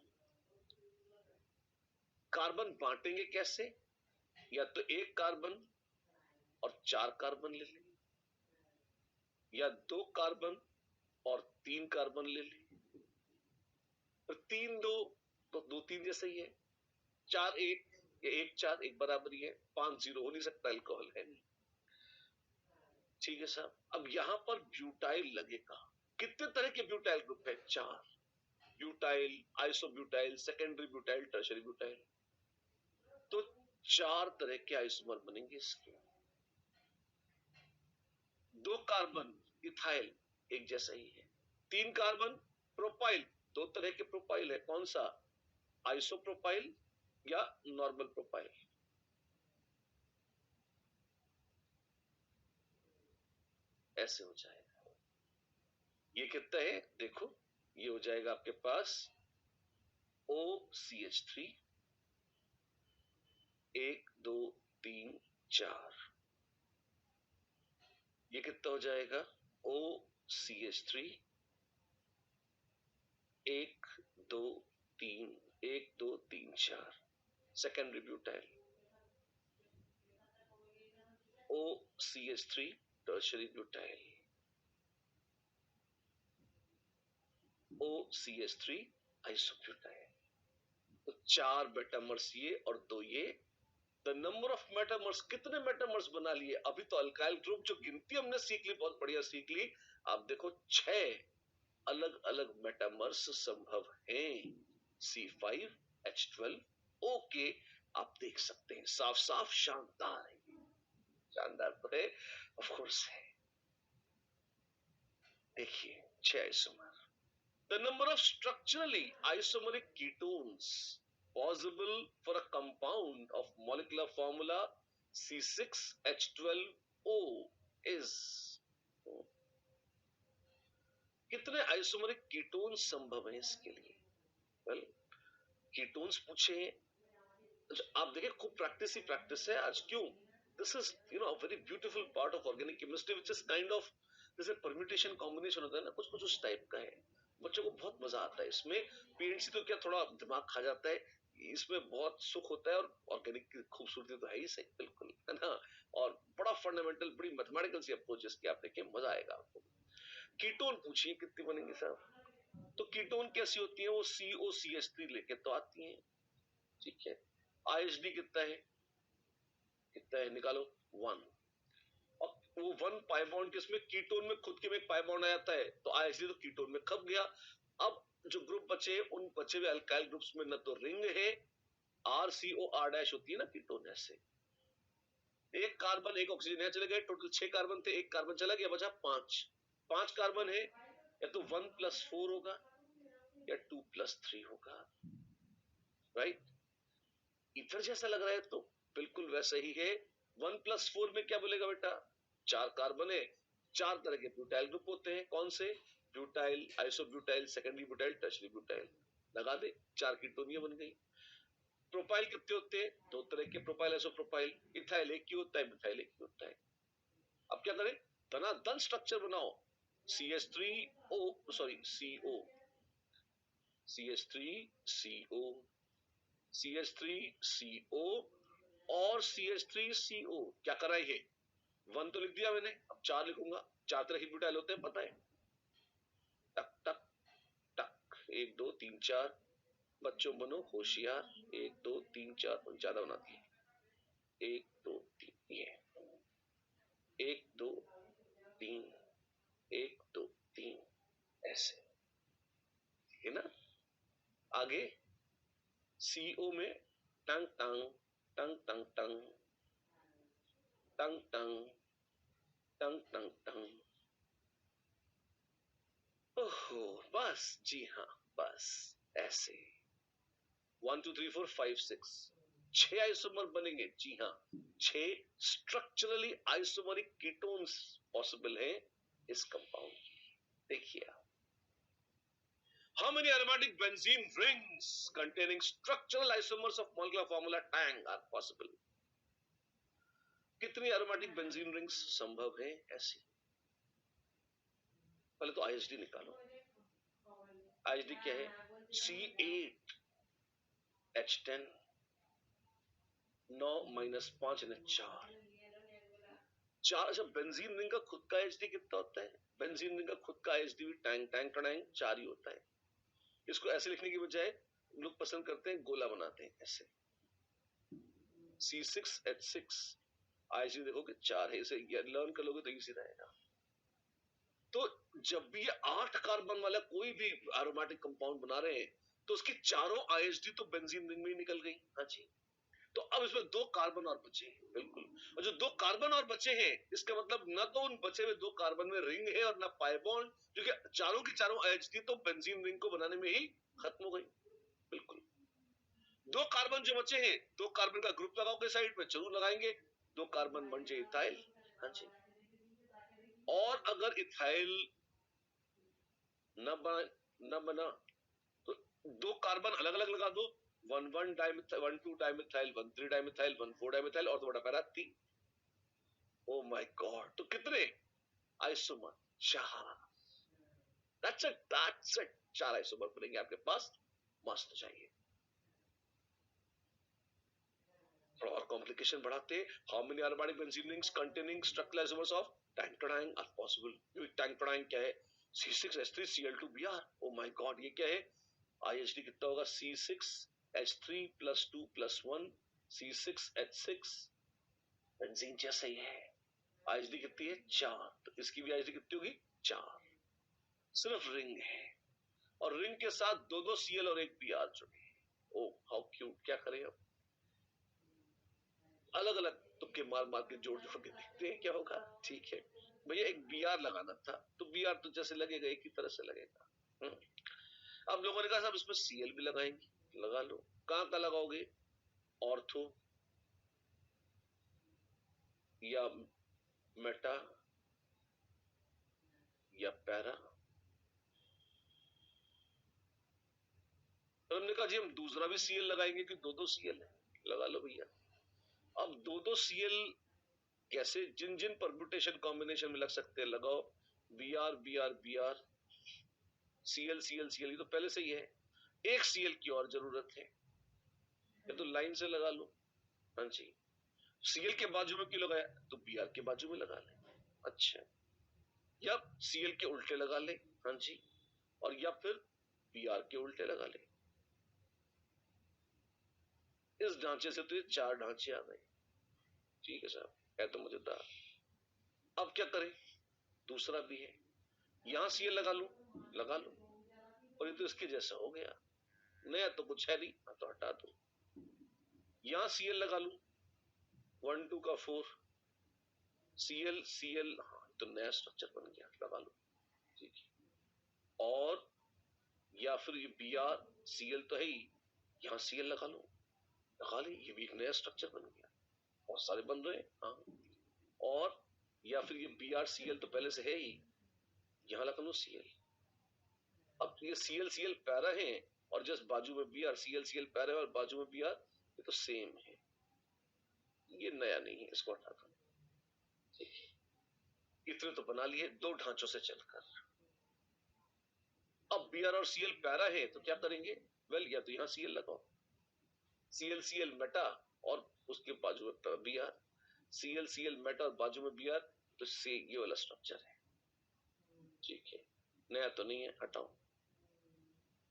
कार्बन बांटेंगे कैसे, या तो 1 कार्बन और 4 कार्बन ले लें, या 2 कार्बन और 3 कार्बन ले लें, तो 3 2 तो 2 3 जैसे ही है, 4 1 या 1 4 एक बराबर ही है, 5 0 हो नहीं सकता, अल्कोहल है नहीं, ठीक है साहब। अब यहां पर ब्यूटाइल लगेगा, कितने तरह के ब्यूटाइल ग्रुप है, 4, butyl, isobutyl, secondary butyl, tertiary butyl, तो 4 तरह के आइसोमर बनेंगे इसके, 2 कार्बन इथाइल एक जैसा ही है, 3 कार्बन प्रोपाइल, 2 तरह के प्रोपाइल है, कौन सा, आइसोप्रोपाइल या नॉर्मल प्रोपाइल, ऐसे हो जाएगा। ये कितना है देखो, ये हो जाएगा आपके पास OCH3, 1 2 3 4, ये कितना हो जाएगा, OCH3, 1 2 3 1 2 3 4, secondary butyl, OCH3, tertiary butyl, OCH3, isobutyl, तो 4 मेटामर्स ये और 2 ये। द नंबर ऑफ मेटामर्स, कितने मेटामर्स बना लिए, अभी तो अल्काइल ग्रुप जो गिनती हमने सीख ली, बहुत बढ़िया सीख ली, आप देखो 6 अलग अलग मेटामर्स संभव हैं C5H12O के, आप देख सकते हैं, साफ साफ शानदार है, शानदार तो है, ऑफ कोर्स है, देखिए 6 isomer. The number of structurally isomeric ketones possible for a compound of molecular formula C6H12O is, कितने आइसोमेरिक कीटोन संभव है इसके लिए, well, कीटोन्स पूछे। आप देखिए खूब प्रैक्टिस ही प्रैक्टिस है आज। क्यों? This is very beautiful part of organic chemistry which is kind of जैसे परम्यूटेशन कॉम्बिनेशन होता है ना, कुछ कुछ उस टाइप का है। बच्चों को बहुत मजा आता है इसमें। पीएनसी तो क्या थोड़ा दिमाग खा जाता है, इसमें बहुत सुख होता है। और ऑर्गेनिक की खूबसूरती तो है ही सही, बिल्कुल, है ना। और बड़ा फंडामेंटल, बड़ी मैथमेटिकल सी अप्रोच इसकी आप देखिए, मजा आएगा आपको। कीटोन पूछिए कितनी बनेंगे साहब? तो कीटोन कैसी होती है? वो COCH3 लेके तो आती है, ठीक है। आईएसडी कितना है? कितना है निकालो? 1। और वो 1 पाई बॉन्ड किसमें? कीटोन में खुद के में एक पाई बॉन्ड आ जाता है, तो आईएसडी तो कीटोन में खप गया। अब जो ग्रुप बचे, उन बचे हुए अल्काइल ग्रुप्स में न तो रिंग है, RCOR- होती है ना कीटोन, ऐसे एक कार्बन एक ऑक्सीजन यहाँ चले गए, टोटल 6 कार्बन थे, एक कार्बन चला गया, बचा 5 कार्बन है। या तो 1+4 होगा या 2+3 होगा, राइट। इधर जैसा लग रहा है तो बिल्कुल वैसा ही है। 1+4 में क्या बोलेगा बेटा? 4 कार्बन है, 4 तरह के ब्यूटाइल ग्रुप होते हैं। कौन से? Butyl, isobutyl, secondary butyl, tertiary butyl. लगा दे, 4 कीटोनिया बन गई। प्रोपाइल कितने होते हैं? 2 तरह के प्रोपाइल, आइसोप्रोपाइल। इथाइल एक ही होता है, मिथाइल एक ही होता है। अब क्या करें? धनाधन स्ट्रक्चर बनाओ। CH3O, sorry CO, CH3CO, CH3CO और CH3CO। क्या करा है? 1 तो लिख दिया मैंने, अब 4 लिखूंगा। 4 तरह के ब्यूटाइल होते हैं, पता है। टक टक टक, 1 2 3 4। बच्चों बनो होशियार, 1 2 3 4 ज्यादा बनाती है। 1 2 3, ये 1 2 3, 1 2 3, ऐसे, ठीक है ना। आगे CO में टंग टंग टंग टंग टंग टंग टंग टंग टंग टंग। ओहो, बस, जी हाँ, बस ऐसे 1 2 3 4 5 6, 6 आइसोमर बनेंगे। जी हाँ, 6 स्ट्रक्चरली आइसोमरिक कीटोन्स पॉसिबल है इस कंपाउंड। देखिए आप, how many aromatic benzene rings containing structural isomers of molecular formula tang are possible? कितनी aromatic benzene rings संभव है ऐसी? पहले तो आईएसडी निकालो। आईएसडी क्या है? C8H10, 9 - 5 यानी 4। अच्छा, बेंजीन रिंग का खुद का आईएसडी कितना होता है? बेंजीन रिंग का खुद का आईएसडी भी टैंग टैंग टैंग 4 ही होता है। इसको ऐसे लिखने की बजाय लोग पसंद करते हैं गोला बनाते हैं ऐसे। C6H6 आईएसडी देखोगे 4 है, इसे लर्न कर लोगे तो इजी रहेगा। तो जब भी ये 8 कार्बन वाला कोई भी एरोमेटिक कंपाउंड बना रहे हैं, तो उसकी चारों आईएसडी तो बेंजीन रिंग में ही निकल गई। हाँ जी। तो अब इसमें 2 कार्बन और बचे हैं, बिल्कुल। और जो 2 कार्बन और बचे हैं, इसका मतलब न तो उन बचे हुए 2 कार्बन में रिंग है और न पाई बॉन्ड, क्योंकि चारों की चारों आईएसडी तो बेंजीन रिंग को बनाने में ही खत्म हो गई, बिल्कुल। 2 कार्बन जो बचे हैं, 2 कार्बन का ग्रुप लगाओगे साइड पे, जरूर लगाएंगे। 2 कार्बन बन जाए इथाइल। हाँ जी। और अगर इथाइल न बना तो 2 कार्बन अलग अलग लगा दो। 1 डाइमिथाइल, 1 2 डाइमिथाइल, 1 3 डाइमिथाइल, 1 4 डाइमिथाइल, और तो बड़ा पैरा 3। ओ माय गॉड, तो कितने आइसोमर? 4। That's it. 4 आइसोमर बनेंगे आपके पास। मस्त चाहिए। और कॉम्प्लिकेशन बढ़ाते, how many aromatic benzene rings containing structural isomers of tantodine are possible? Tantodine क्या है? C6H3Cl2Br। ओ माय गॉड, ये क्या है? आईएसडी कितना होगा? C6H3+2+1, C6H6। बेंजीन जैसा ही है। आईएसडी कितनी है? 4। तो इसकी भी आईएसडी कितनी होगी? 4। सिर्फ रिंग है, और रिंग के साथ 2 Cl और 1 Br जुड़े। ओ हाउ क्यूट। क्या करें अब? अलग अलग तुक्के मार मार के जोड़ जोड़ के देखते हैं क्या होगा। ठीक है भैया, एक बीआर लगाना था, तो बीआर तो जैसे लगेगा एक ही तरह से लगेगा। अब लोगों ने कहा साहब इसमें सीएल भी लगाएंगे। लगा लो। कहां का लगाओगे? ऑर्थो या मेटा या पैरा? तो हमने कहा जी हम दूसरा भी सीएल लगाएंगे कि दो दो सीएल है, लगा लो भैया। अब दो दो सीएल कैसे, जिन जिन परम्यूटेशन कॉम्बिनेशन में लग सकते हैं लगाओ, B R B R B R, CL CL CL, ये तो पहले से ही है। एक सीएल की और जरूरत है, ये तो लाइन से लगा लो। हाँ जी, सीएल के बाजू में क्यों लगाया, तो बी आर के बाजू में लगा ले। अच्छा, या सीएल के उल्टे लगा ले, हाँ जी, और या फिर बी आर के उल्टे लगा ले। इस ढांचे से तो ये चार ढांचे आ गए। ठीक है साहब, है तो मजेदार। अब क्या करें, दूसरा भी है, यहां सीएल लगा लो, लगा लो, और ये तो इसके जैसा हो गया, नया तो कुछ है नहीं, तो हटा दो। यहां सीएल लगा लू, 1 2 का 4, सीएल सीएल, हाँ तो नया स्ट्रक्चर बन गया, लगा लो। ठीक है, और या फिर ये बी आर सीएल तो है ही, यहां सीएल लगा लो, लगा ले, ये भी एक नया स्ट्रक्चर बन गया, बहुत सारे बन रहे हैं। हाँ, और या फिर ये बी आर सीएल तो पहले से है ही, यहां लगा लो सीएल। अब ये सीएल सीएल पैरा है, और जस्ट बाजू में B R, CL CL para है और बाजू में बी आर, ये तो सेम है, ये नया नहीं है, इसको हटा दो। इतने तो बना लिए दो ढांचों से चलकर। अब बी आर और सीएल पैरा है तो क्या करेंगे, वेल या तो यहां सीएल लगाओ, सीएल सीएल मेटा और उसके बाजू में B R, CL CL meta और बाजू में बी आर, तो से ये वाला स्ट्रक्चर है। ठीक है, नया तो नहीं है, हटाओ,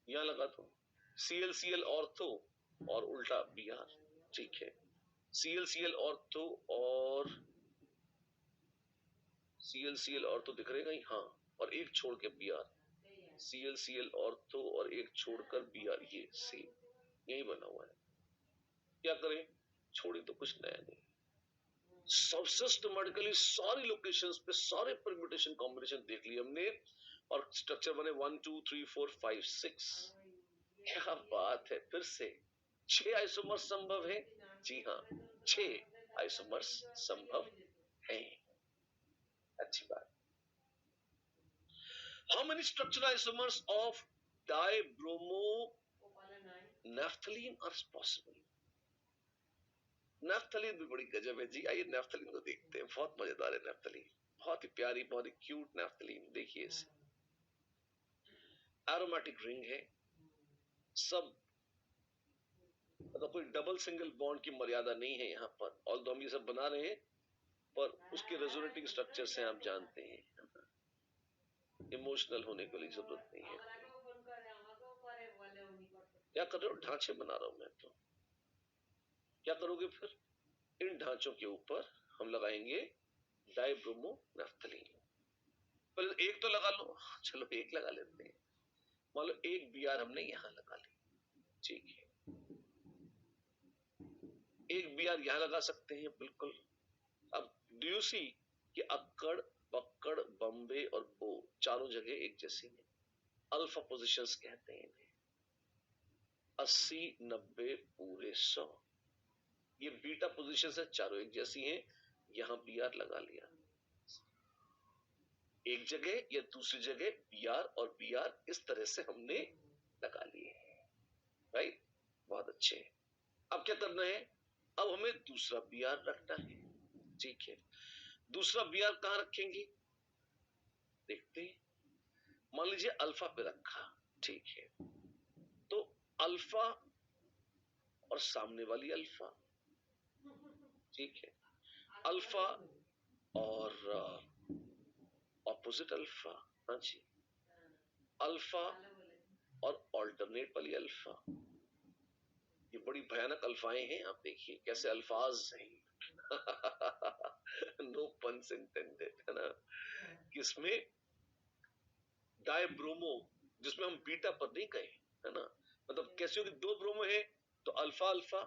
यहां लगा दो, सीएल सीएल ऑर्थो और उल्टा बी आर। ठीक है, सीएल सीएल ऑर्थो और सीएल सीएल ऑर्थो दिख रहे हैं, हाँ, और एक छोड़ के B R, CL CL ortho और एक छोड़कर बी आर, ये सेम यही बना हुआ है। क्या करें, छोड़े तो कुछ नया नहीं, सब सिस्टमैटिकली सारी लोकेशंस पे सारे परम्यूटेशन कॉम्बिनेशन देख लिए हमने, और स्ट्रक्चर बने 1 2 3 4 5 6। क्या बात है, फिर से 6 आइसोमर्स संभव है। जी हाँ, 6 आइसोमर्स संभव है, अच्छी बात। How many structural isomers of dibromo naphthalene are possible? Naphthalene भी बड़ी गजब है जी, आइए नैफ्थलीन को देखते हैं, बहुत मजेदार है नैफ्थलीन, बहुत ही प्यारी, बहुत ही क्यूट नैफ्थलीन। देखिए इसे, एरोमेटिक रिंग है, सब मतलब कोई डबल सिंगल बॉन्ड की मर्यादा नहीं है यहाँ पर, ऑल्दो हम ये सब बना रहे हैं, पर उसके रेजोनेटिंग स्ट्रक्चर से आप जानते हैं, इमोशनल होने के लिए जरूरत नहीं है। क्या कर रहे हो, ढांचे बना रहा हूं मैं, तो क्या करोगे फिर, इन ढांचों के ऊपर हम लगाएंगे डाइब्रोमो नैफ्थलीन। पहले एक तो लगा लो, चलो एक लगा लेते हैं, मान लो एक बी आर हमने यहां लगा ली, ठीक है, एक बी आर यहां लगा सकते हैं, बिल्कुल। अब डू यू सी कि अक्कड़ पक्कड़ बम्बे और बो चारों जगह एक जैसी है, अल्फा पोजिशंस कहते हैं इन्हें, 80 90 पूरे 100, ये बीटा पोजीशन है, चारों एक जैसी हैं, यहां बी आर लगा लिया, एक जगह या दूसरी जगह बी आर और बी आर इस तरह से हमने लगा लिए, राइट, बहुत अच्छे। अब क्या करना है, अब हमें दूसरा बी आर रखना है। ठीक है, दूसरा बी आर कहां रखेंगे, देखते हैं, मान लीजिए अल्फा पे रखा, ठीक है, तो अल्फा और सामने वाली अल्फा, ठीक है, अल्फा और ऑपोजिट अल्फा, हाँ जी, अल्फा और ऑल्टरनेट वाली अल्फा, ये बड़ी भयानक अल्फाएं हैं, आप देखिए कैसे अल्फाज हैं। नो पंस इंटेंडेड, है ना, किसमें डाइब्रोमो, जिसमें हम बीटा पर नहीं गए, है ना, मतलब कैसे होगी, दो ब्रोमो है तो अल्फा अल्फा,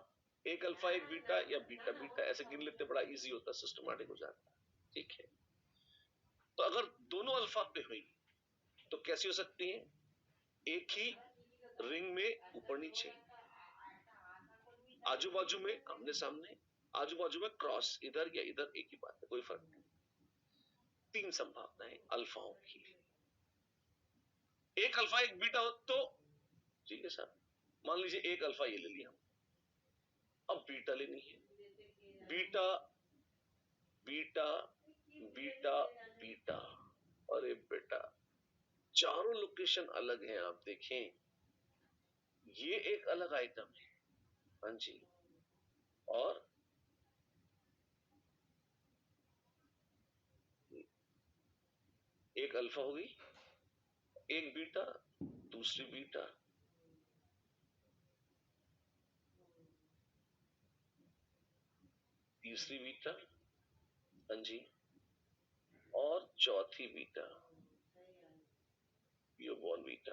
एक अल्फा एक बीटा, या बीटा बीटा, ऐसे गिन लेते, बड़ा इजी होता, सिस्टमैटिक हो जाता। ठीक है, तो अगर दोनों अल्फा पे हुई तो कैसी हो सकती है, एक ही रिंग में ऊपर नीचे, आजू बाजू में आमने सामने, आजू बाजू में क्रॉस, इधर या इधर, एक ही बात है, कोई फर्क नहीं। तीन संभावनाएं अल्फाओं की, एक अल्फा एक बीटा हो तो ठीक है साहब, मान लीजिए एक अल्फा ये ले लिया, अब बीटा लेनी है, बीटा बीटा बीटा बीटा। अरे बेटा, चारों लोकेशन अलग हैं, आप देखें, ये एक अलग आइटम है। हाँ जी, और एक अल्फा होगी, एक बीटा, दूसरी बीटा, तीसरी बीटा, हाँ जी, और चौथी बीटा, ये बॉर्न बीटा।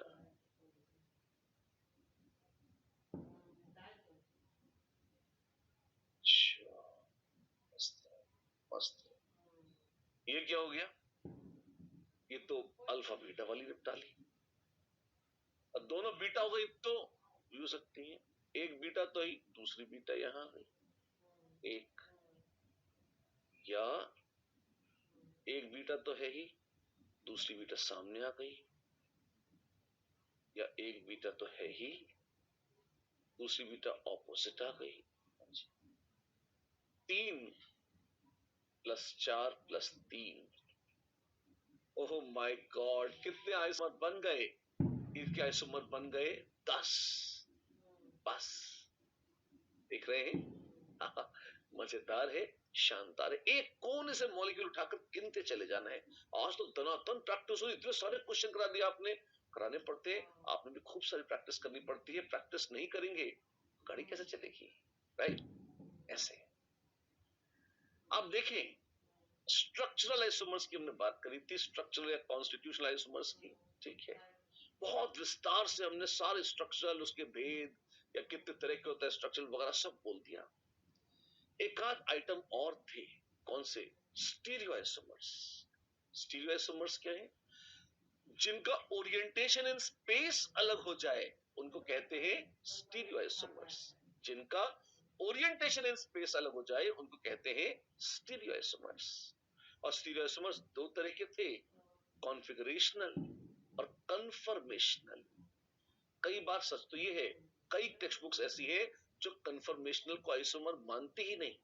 मस्त मस्त। ये क्या हो गया? ये तो अल्फा बीटा वाली निपटा ली। और दोनों बीटा हो गई तो भी हो सकती है, एक बीटा तो ही, दूसरी बीटा यहां गई, एक, या एक बीटा तो है ही, दूसरी बीटा सामने आ गई, या एक बीटा तो है ही, दूसरी बीटा ऑपोजिट आ गई। 3+4+3, ओह माय गॉड, कितने आइसोमर बन गए? इसके आइसोमर बन गए 10। बस, देख रहे हैं? मजेदार है, शानदार है। एक कोने से मॉलिक्यूल उठाकर गिनते चले जाना है। आज तो धनातन प्रैक्टिस हुई, इतने सारे क्वेश्चन करा दिए आपने, कराने पड़ते हैं, आपने भी खूब सारी प्रैक्टिस करनी पड़ती है। प्रैक्टिस नहीं करेंगे गाड़ी कैसे चलेगी, राइट? ऐसे आप देखें, स्ट्रक्चरल आइसोमर्स की हमने बात करी थी, स्ट्रक्चरल या कॉन्स्टिट्यूशनल आइसोमर्स की, ठीक है? बहुत विस्तार से हमने सारे स्ट्रक्चरल, उसके भेद या कितने तरह के होता है स्ट्रक्चरल वगैरह सब बोल दिया। एक आध आइटम और थे, कौन से? Stereo isomers. स्टीरियो आइसोमर्स क्या है? जिनका ओरिएंटेशन इन स्पेस अलग हो जाए उनको कहते हैं स्टीरियो आइसोमर्स। जिनका ओरिएंटेशन इन स्पेस अलग हो जाए उनको कहते हैं स्टीरियो आइसोमर्स। और स्टीरियो आइसोमर्स दो तरह के थे, कॉन्फ़िगरेशनल और कन्फर्मेशनल। कई बार सच तो ये है, कई टेक्स्ट बुक्स ऐसी है जो कन्फर्मेशनल को आइसोमर मानती ही नहीं।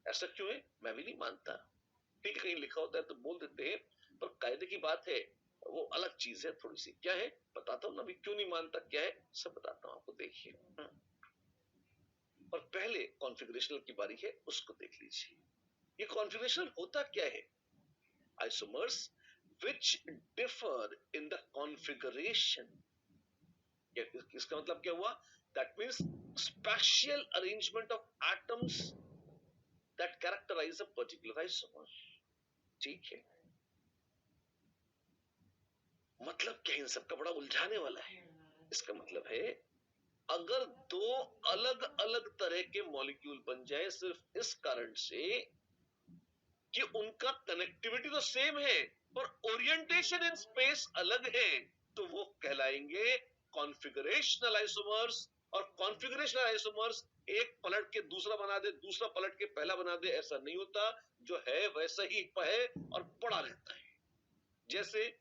ऐसा क्यों है? मैं भी नहीं मानता, ठीक है, कहीं लिखा होता है तो बोल देते हैं, पर कायदे की बात है, वो अलग चीज है थोड़ी सी। क्या है बताता हूं ना, अभी क्यों नहीं मानता क्या है सब बताता हूं आपको, देखिए। और पहले कॉन्फ़िगरेशनल की बारी है, उसको देख लीजिए। ये कॉन्फ़िगरेशनल होता क्या है? Isomers which differ in the configuration। इसका मतलब क्या हुआ? That means spatial arrangement of atoms that characterize a particular isomer। ठीक है, मतलब क्या? इन सबका बड़ा उलझाने वाला है। इसका मतलब है, अगर दो अलग अलग तरह के मॉलिक्यूल बन जाए सिर्फ इस कारण से कि उनका कनेक्टिविटी तो सेम है पर ओरिएंटेशन इन स्पेस अलग है, तो वो कहलाएंगे कॉन्फ़िगरेशनल आइसोमर्स। और कॉन्फ़िगरेशनल आइसोमर्स एक पलट के दूसरा बना दे, दूसरा पलट के पहला बना दे, ऐसा नहीं होता। जो है वैसा ही है और पड़ा रहता है। जैसे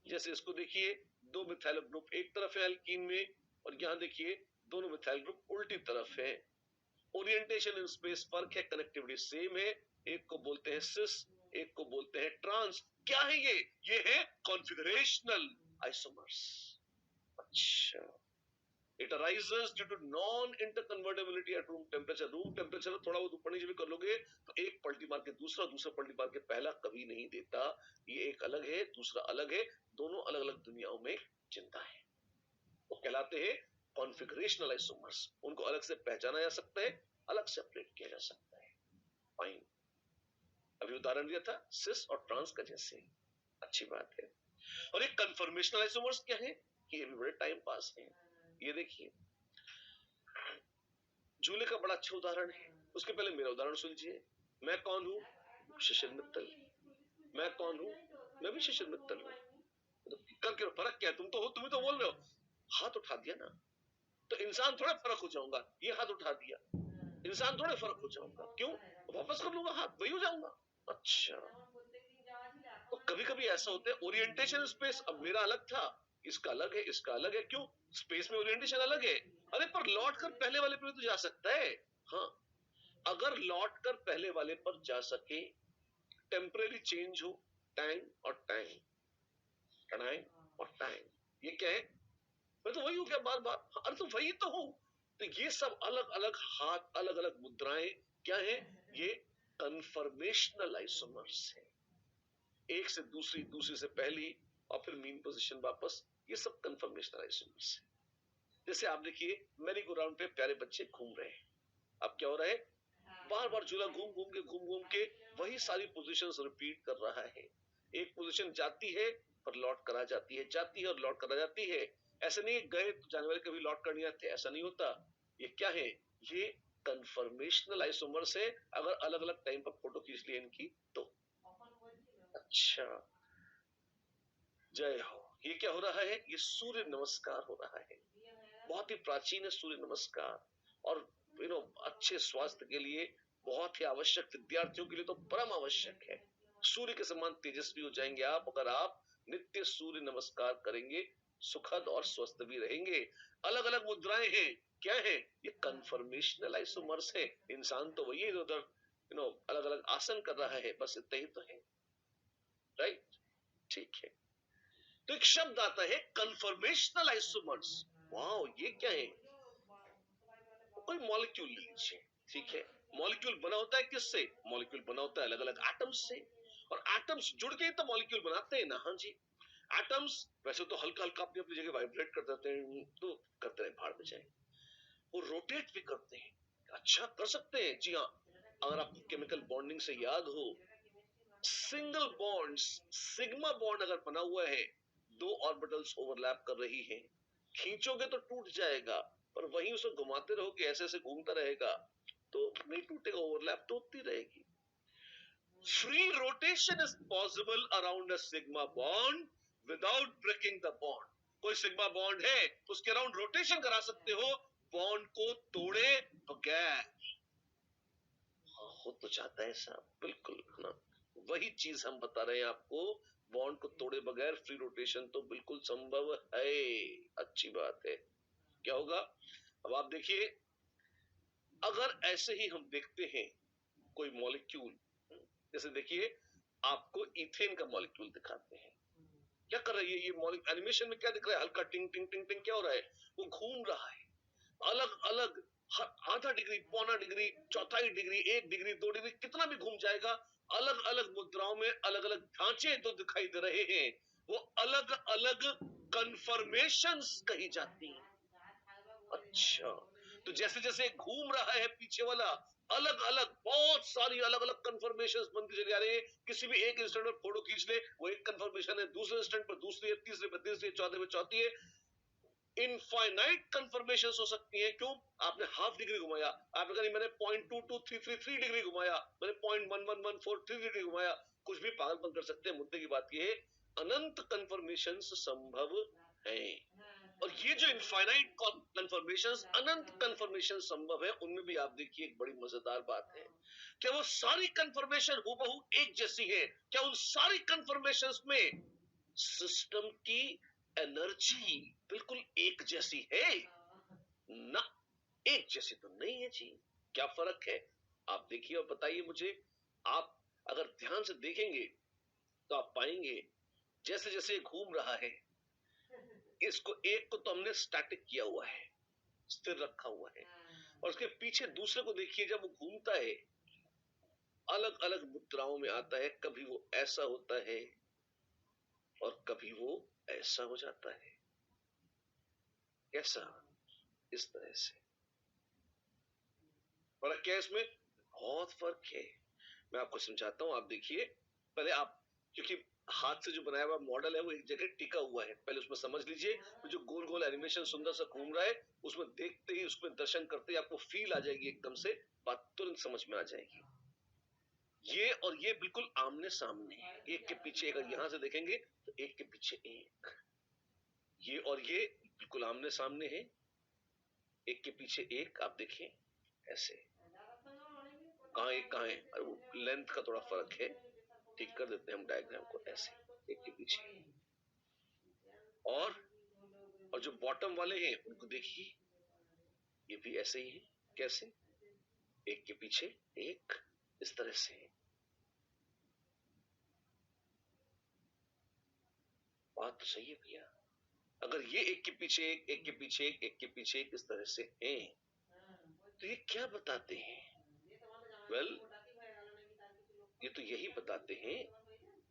जैसे इसको देखिए, दो मिथाइल ग्रुप एक तरफ है एल्कीन में, और यहां देखिए दोनों मिथाइल ग्रुप उल्टी तरफ है। ओरिएंटेशन इन स्पेस फर्क है, कनेक्टिविटी सेम है। एक को बोलते हैं सिस, एक को बोलते हैं ट्रांस। क्या है ये है कॉन्फ़िगरेशनल आइसोमर्स। अच्छा, it arises due to non interconvertibility at room temperature. Room temperature थोड़ा बहुत ऊपर नीचे भी कर लोगे तो एक पलटी मार के दूसरा, दूसरा पलटी मार के पहला कभी नहीं देता। ये एक अलग है, दूसरा अलग है, दोनों अलग अलग दुनियाओं में जिंदा है। वो कहलाते हैं कॉन्फ़िगरेशनल आइसोमर्स। उनको अलग से पहचाना जा सकता है, अलग सेपरेट किया जा सकता है। फाइन, अभी उदाहरण दिया था सिस और ट्रांस का, जैसे अच्छी बात है। और एक कन्फर्मेशनल आइसोमर्स क्या है? ये भी बड़े टाइम पास है। ये देखिए, झूले का बड़ा अच्छा उदाहरण है। उसके पहले मेरा उदाहरण सुन लीजिए। मैं कौन हूं? शिशिर मित्तल। मैं कौन हूं? मैं भी शिशिर मित्तल हूं। तो करके फर्क क्या है? तुम तो हो, तुम ही तो बोल रहे हो। हाथ उठा दिया ना, तो इंसान थोड़ा फर्क हो जाऊंगा। ये हाथ उठा दिया, इंसान थोड़ा फर्क हो जाऊंगा। क्यों? वापस कर लूंगा हाथ, वही हो जाऊंगा। अच्छा, तो कभी कभी ऐसा होता है ओरिएंटेशन स्पेस, अब मेरा अलग था, इसका अलग है, इसका अलग है। क्यों? स्पेस में ओरिएंटेशन अलग है। अरे पर लौट कर पहले वाले पे भी तो जा सकता है। हाँ, अगर लौट कर पहले वाले पर जा सके, टेम्परेरी चेंज हो, टाइम और टाइम, टाइम और टाइम, ये क्या है? मैं तो वही हूँ क्या बार बार? अरे तो वही तो हूँ। तो ये सब अलग अलग हाथ, अलग अलग मुद्राएं क्या है? ये कन्फर्मेशनल आइसोमर्स है। एक से दूसरी, दूसरी से पहली, और फिर मीन पोजीशन वापस, ये सब कन्फर्मेशनल आइसोमर्स है। जैसे आप देखिए, मेरी गो राउंड पे प्यारे बच्चे घूम रहे हैं। अब क्या हो रहा है? बार बार झूला घूम घूम के वही सारी पोजीशंस रिपीट कर रहा है। एक पोजीशन जाती है पर लौट कर आ जाती है, जाती है और लौट कर आ जाती है। ऐसे नहीं गए तो जाने वाले कभी लौट कर नहीं आते, ऐसा नहीं होता। ये क्या है? ये कन्फर्मेशनल आइसोमर्स है। अगर अलग अलग टाइम पर फोटो खींच लिए इनकी तो। अच्छा, जय हो। ये क्या हो रहा है? ये सूर्य नमस्कार हो रहा है। बहुत ही प्राचीन है सूर्य नमस्कार, और अच्छे स्वास्थ्य के लिए बहुत ही आवश्यक, विद्यार्थियों के लिए तो परम आवश्यक है। सूर्य के समान तेजस्वी हो जाएंगे आप अगर आप नित्य सूर्य नमस्कार करेंगे, सुखद और स्वस्थ भी रहेंगे। अलग अलग मुद्राएं हैं, क्या है? ये कन्फर्मेशनल आइसोमर्स है। इंसान तो वही इधर उधर अलग अलग आसन कर रहा है, बस इतना ही तो है। राइट, ठीक है। तो एक शब्द आता है कन्फर्मेशनल आइसोमर्स। वाओ, ये क्या है? कोई मॉलिक्यूल लीजिए, ठीक है। मॉलिक्यूल बना होता है किससे? मॉलिक्यूल बना होता है अलग अलग एटम्स से, और एटम्स जुड़ के ही तो मॉलिक्यूल बनाते हैं ना। हाँ जी। एटम्स वैसे तो हल्का हल्का अपनी अपनी जगह वाइब्रेट कर देते हैं, तो करते हैं, भाड़ में जाए। वो रोटेट भी करते हैं। अच्छा, कर सकते हैं, जी हाँ। अगर आपको केमिकल बॉन्डिंग से याद हो, सिंगल बॉन्ड्स, सिग्मा बॉन्ड अगर बना हुआ है, दो ऑर्बिटल्स ओवरलैप कर रही हैं, खींचोगे तो टूट जाएगा, पर वहीं उसे घुमाते रहोगे, ऐसे ऐसे घूमता रहेगा, तो नहीं टूटेगा, ओवरलैप तो होती रहेगी। Free rotation is possible around a sigma bond without breaking the bond. कोई सिग्मा बॉन्ड है, उसके अराउंड रोटेशन करा सकते हो, बॉन्ड को तोड़े बगैर। हाँ, हो तो जाता है साहब, बिल्कुल ना। वही चीज हम बता रहे हैं आपको, बॉन्ड को तोड़े बगैर फ्री रोटेशन तो बिल्कुल संभव है। अच्छी बात है। क्या होगा? अब आप देखिए, अगर ऐसे ही हम देखते हैं कोई मॉलिक्यूल, जैसे देखिए आपको इथेन का मॉलिक्यूल दिखाते हैं, क्या कर रही है ये मॉलिक्यूल? एनिमेशन में क्या दिख रहा है? हल्का टिंग टिंग टिंग टिंग, क्या हो रहा है? वो घूम रहा है, अलग अलग, आधा डिग्री, पौना डिग्री, चौथाई डिग्री, 1 डिग्री, 2 डिग्री, कितना भी घूम जाएगा। अलग अलग मुद्राओं में अलग अलग ढांचे तो दिखाई दे रहे हैं, वो अलग अलग कन्फर्मेशंस कही जाती हैं। अच्छा, तो जैसे जैसे घूम रहा है पीछे वाला, अलग अलग बहुत सारी अलग अलग कन्फर्मेशंस बनती चली जा रही है। किसी भी एक इंस्टेंट में फोटो खींच ले, वो एक कन्फर्मेशन है, दूसरे इंस्टेंट पर दूसरी है, तीसरे पर तीसरी, चौथे में चौथी है। इनफाइनाइट कन्फर्मेशन हो सकती है। क्यों? आपने हाफ डिग्री घुमाया, आपने कहा मैंने 0.22333 डिग्री घुमाया, मैंने 0.11143 डिग्री घुमाया, कुछ भी पागलपन कर सकते हैं। मुद्दे की बात यह है, अनंत कन्फर्मेशन संभव है, और ये जो इनफाइनाइट कन्फर्मेशन, अनंत कन्फर्मेशन संभव है, उनमें भी आप देखिए एक बड़ी मजेदार बात है। क्या वो सारी कन्फर्मेशन हूबहू एक जैसी है? क्या उन सारी कन्फर्मेशन में सिस्टम की एनर्जी बिल्कुल एक जैसी है? ना, एक जैसी तो नहीं है जी। क्या फर्क है? आप देखिए और बताइए मुझे। आप अगर ध्यान से देखेंगे तो आप पाएंगे, जैसे जैसे घूम रहा है, इसको एक को तो हमने स्टैटिक किया हुआ है, स्थिर रखा हुआ है, और उसके पीछे दूसरे को देखिए, जब वो घूमता है अलग अलग मुद्राओं में आता है। कभी वो ऐसा होता है और कभी वो ऐसा हो जाता है। कैसा? इस तरह से। फर्क क्या है इसमें? बहुत फर्क है। मैं आपको समझाता हूं, आप देखिए। पहले आप, क्योंकि हाथ से जो बनाया हुआ मॉडल है वो एक जगह टिका हुआ है, पहले उसमें समझ लीजिए। तो जो गोल गोल एनिमेशन सुंदर सा घूम रहा है, उसमें देखते ही, उसमें दर्शन करते ही आपको फील आ जाएगी, एकदम से बात तुरंत समझ में आ जाएगी। ये और ये बिल्कुल आमने सामने, एक के पीछे, अगर यहां से देखेंगे तो एक के पीछे एक। ये और ये बिल्कुल आमने सामने है, एक के पीछे एक। आप देखिए ऐसे, कहाँ एक कहाँ है? अरे वो लेंथ का थोड़ा फर्क है, ठीक कर देते हैं हम डायग्राम को ऐसे, एक के पीछे। और और जो बॉटम वाले हैं उनको देखिए, ये भी ऐसे ही है। कैसे? एक के पीछे एक, इस तरह से। बात तो सही है भैया। अगर ये एक के पीछे एक, एक के पीछे एक के पीछे एक, इस तरह से हैं, तो ये क्या बताते हैं? वेल, ये तो यही बताते हैं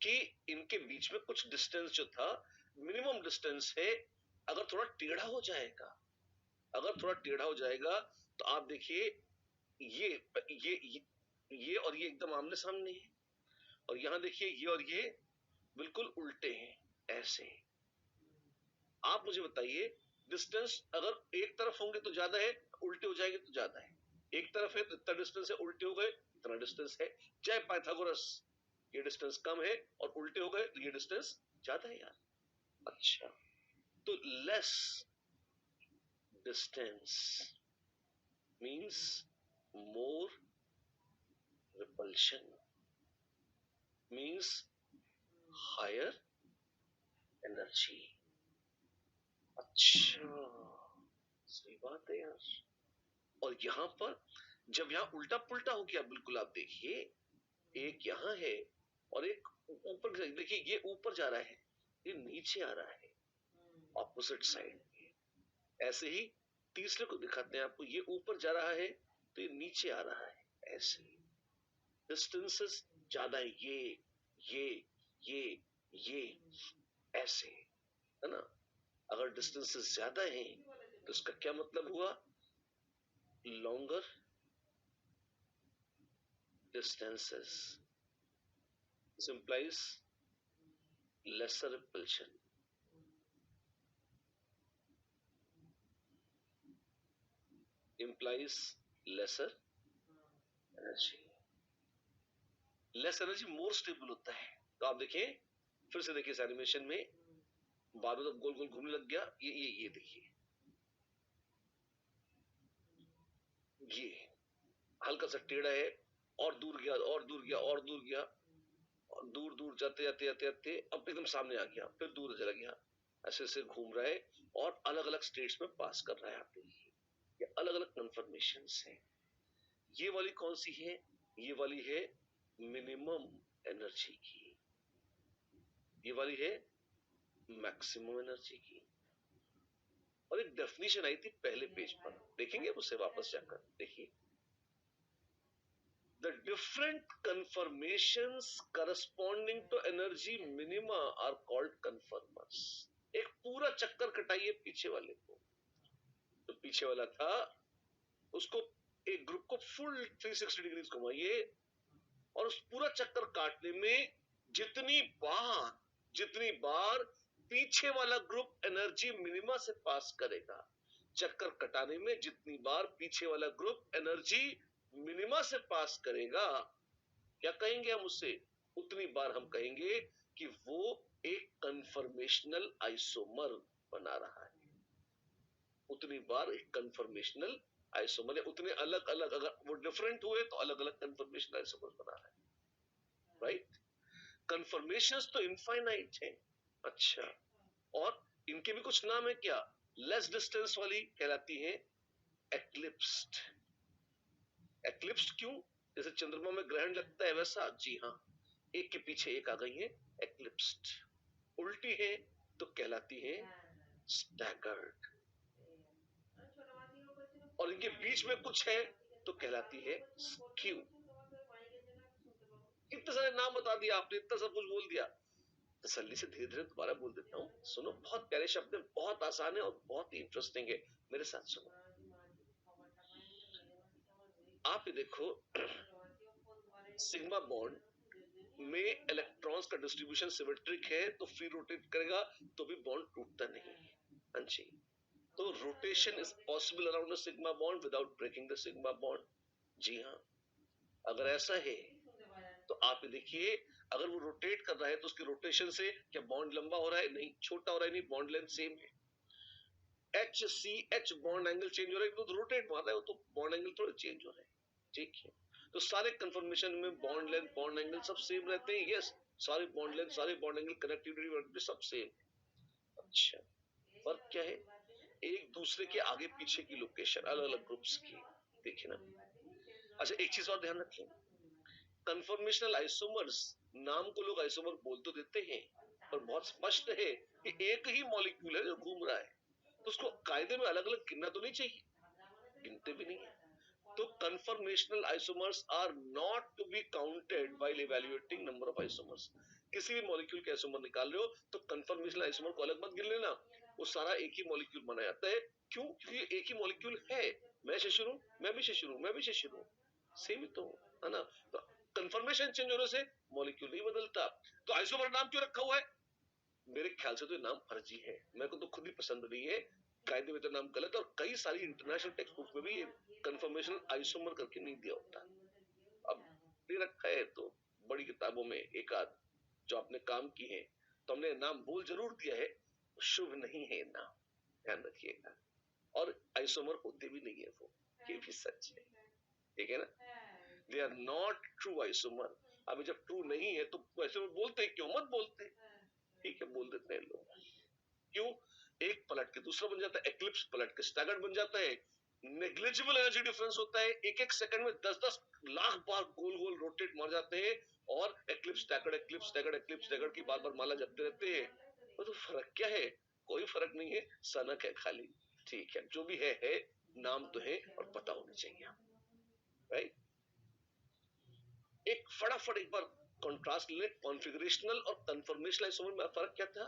कि इनके बीच में कुछ डिस्टेंस जो था, मिनिमम डिस्टेंस है। अगर थोड़ा टेढ़ा हो जाएगा, अगर थोड़ा टेढ़ा हो जाएगा, तो आप देखिए ये ये और ये एकदम आमने सामने है, और यहां देखिए ये और ये बिल्कुल उल्टे हैं, ऐसे। आप मुझे बताइए, डिस्टेंस अगर एक तरफ होंगे तो ज्यादा है, उल्टे हो जाएंगे तो ज्यादा है। एक तरफ है तो इतना डिस्टेंस है, उल्टे हो गए इतना डिस्टेंस है। जय पाइथागोरस, ये डिस्टेंस कम है और उल्टे हो गए तो ये डिस्टेंस ज्यादा है यार। अच्छा, तो less distance means more repulsion, means higher energy. अच्छा, सही बात है यार। और यहां पर जब यहां उल्टा पुल्टा हो गया, बिल्कुल आप देखिए, एक यहां है और एक ऊपर, देखिए ये ऊपर जा रहा है, ये नीचे आ रहा है, ऑपोजिट साइड। ऐसे ही तीसरे को दिखाते हैं आपको, ये ऊपर जा रहा है तो ये नीचे आ रहा है, ऐसे। डिस्टेंसेस ज्यादा है, ये ऐसे, है ना। अगर डिस्टेंसेस ज्यादा है तो इसका क्या मतलब हुआ? Longer distances. This implies lesser repulsion. Implies lesser energy. Less energy more stable होता है। तो आप देखिए, फिर से देखिए इस एनिमेशन में, बाद में तो गोल गोल घूमने लग गया। ये देखिए, ये हल्का सा टेढ़ा है, और दूर गया और दूर गया और दूर गया, और दूर दूर जाते जाते जाते जाते अब एकदम सामने आ गया, फिर दूर चला गया। ऐसे ऐसे घूम रहा है और अलग अलग स्टेट्स में पास कर रहा है। आप देखिए, ये अलग अलग कन्फर्मेशंस हैं। ये वाली कौन सी है? ये वाली है मिनिमम एनर्जी की, ये वाली है मैक्सिमम एनर्जी की। और एक डेफिनेशन आई थी पहले पेज पर, देखेंगे उससे वापस जाकर देखिए। The different conformations corresponding to energy minima are called conformers. एक पूरा चक्कर कटाइए पीछे वाले को। तो पीछे वाला था, उसको एक ग्रुप को फुल 360 डिग्री घुमाइए, और उस पूरा चक्कर काटने में जितनी बार पीछे वाला ग्रुप एनर्जी मिनिमा से पास करेगा, चक्कर कटाने में जितनी बार पीछे वाला ग्रुप एनर्जी मिनिमा से पास करेगा, क्या कहेंगे हम उससे? उतनी बार हम कहेंगे कि वो एक कन्फर्मेशनल आइसोमर बना रहा है। उतनी बार एक कन्फर्मेशनल आइसोमर, उतने अलग अलग, अगर वो डिफरेंट हुए तो अलग अलग कन्फर्मेशनल आइसोमर बना रहा है, राइट। कन्फर्मेशंस तो इनफाइनाइट है। अच्छा, और इनके भी कुछ नाम है क्या? लेस डिस्टेंस वाली कहलाती है एक्लिप्स्ड। एक्लिप्स्ड क्यों? जैसे चंद्रमा में ग्रहण लगता है वैसा, जी हाँ, एक के पीछे एक आ गई है, एक्लिप्स्ड। उल्टी है तो कहलाती है स्टैगर्ड, और इनके बीच में कुछ है तो कहलाती है स्क्यू। इतने सारे नाम बता दिया आपने, इतना सब कुछ बोल दिया। तसल्ली से धीरे धीरे दोबारा बोल देता हूँ, सुनो। बहुत प्यारे शब्द है, बहुत आसान है और बहुत ही इंटरेस्टिंग है, मेरे साथ सुनो। आप ये देखो, सिग्मा बॉन्ड में इलेक्ट्रॉन्स का डिस्ट्रीब्यूशन सिमेट्रिक है, तो फ्री रोटेट करेगा तो भी बॉन्ड टूटता नहीं है। हाँ जी, तो rotation is possible around the sigma bond without breaking the sigma bond. जी हाँ, अगर ऐसा है तो आप ये देखिए, अगर वो रोटेट कर रहा है तो उसके रोटेशन से क्या बॉन्ड लंबा हो रहा है? नहीं, छोटा हो रहा है। नहीं, बॉन्ड लेंथ सेम है। HCH बॉन्ड एंगल चेंज हो रहा है, तो रोटेट मार रहा है, तो बॉन्ड एंगल थोड़ा चेंज हो रहा है। ठीक है, तो सारे कंफर्मेशन में बॉन्ड लेंथ, बॉन्ड एंगल सब सेम रहते हैं। यस, सारे बॉन्ड लेंथ, सारे बॉन्ड एंगल, कनेक्टिविटी सब सेम। अच्छा, फर्क क्या है? एक दूसरे के आगे पीछे की लोकेशन अलग अलग ग्रुप्स की, देखिए ना। अच्छा एक चीज और ध्यान रखें, कन्फर्मेशनल आइसोमर्स, नाम को लोग आइसोमर बोल तो देते हैं पर बहुत स्पष्ट है कि एक ही मॉलिक्यूल है जो घूम रहा है, तो उसको कायदे में अलग अलग गिनना तो नहीं चाहिए, गिनते भी नहीं है। तो conformational isomers are not to be counted while evaluating number of isomers. किसी भी मॉलिक्यूल के आइसोमर निकाल रहे हो तो कन्फर्मेशनल आइसोमर को अलग मत गिन लेना, वो सारा एक ही मॉलिक्यूल माना जाता है। क्यों? क्योंकि एक ही मॉलिक्यूल है, मैं शिशिर हूं, मैं भी शिशिर हूं, मैं भी शिशिर हूं, सेम ही तो है ना। तो कंफर्मेशन चेंज होने से मॉलिक्यूल नहीं बदलता। तो आइसोमर नाम क्यों रखा हुआ है? मेरे ख्याल से तो नाम फर्जी है, मेरे को तो खुद ही पसंद नहीं है, कायदे में तो नाम गलत है और कई सारी इंटरनेशनल टेक्स्ट बुक्स में भी ये कंफर्मेशन आइसोमर करके नहीं दिया होता। अब दे रखा है तो बड़ी किताबों में एक आध जो आपने काम की है तो हमने नाम बोल जरूर दिया है, शुभ नहीं है नाम, ध्यान रखिएगा। और आइसोमर होते भी नहीं है वो, ये भी सच है, ठीक है ना। They are not true isomer. अभी जब ट्रू नहीं है तो आइसोमर बोलते क्यों मत बोलते, ठीक है बोल देते हैं लोग। क्यों? एक पलट के दूसरा बन जाता है, एक्लिप्स पलट के स्टैगर्ड बन जाता है, नेग्लिजिबल एनर्जी डिफरेंस होता है, एक एक सेकंड में 10-10 लाख बार गोल गोल रोटेट मार जाते हैं और eclipse staggered eclipse staggered eclipse staggered की बार बार माला जपते रहते हैं। तो फर्क क्या है? कोई फर्क नहीं है, सनक है खाली, ठीक है जो भी है नाम तो है और पता होना चाहिए, राइट। एक फटाफट एक बार कॉन्ट्रास्ट ले, कॉन्फ़िगरेशनल और कन्फर्मेशनल आइसोमर में फर्क क्या था?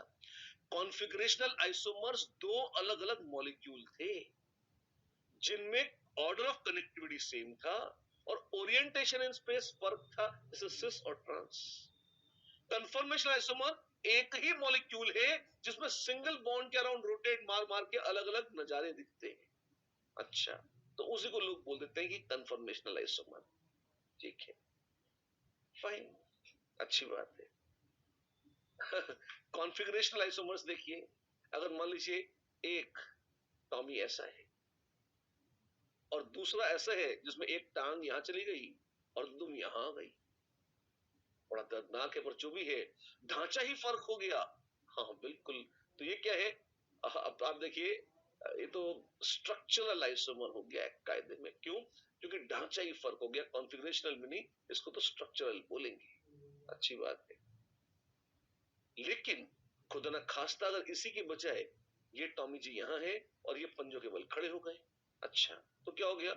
कॉन्फ़िगरेशनल आइसोमर्स दो अलग अलग मॉलिक्यूल थे जिनमें ऑर्डर ऑफ कनेक्टिविटी सेम था और ओरिएंटेशन इन स्पेस फर्क था, जैसे सिस और ट्रांस। कन्फर्मेशनल आइसोमर एक ही मॉलिक्यूल है जिसमें सिंगल बॉन्ड के अराउंड रोटेट मार मार के अलग अलग नजारे दिखते हैं। अच्छा, तो उसी को लोग बोल देते हैं कि कन्फर्मेशनल आइसोमर, ठीक है, फाइन, अच्छी बात है। कॉन्फ़िगरेशनल आइसोमर्स देखिए, अगर मान लीजिए एक टॉमी ऐसा है और दूसरा ऐसा है जिसमें एक टांग यहां चली गई और तुम यहां आ गई, बड़ा दर्दनाक है, पर जो भी है ढांचा ही फर्क हो गया। हाँ बिल्कुल, तो ये क्या है? अब आप देखिए, ये तो स्ट्रक्चरल आइसोमर हो गया है कायदे में। क्यों? क्योंकि ढांचा ही फर्क हो गया, कॉन्फ़िगरेशनल में नहीं, इसको तो स्ट्रक्चरल बोलेंगे, अच्छी बात है। लेकिन खुदा न खास्ता अगर इसी की बजाय ये टॉमी जी यहां है और ये पंजों के बल खड़े हो गए, अच्छा तो क्या हो गया?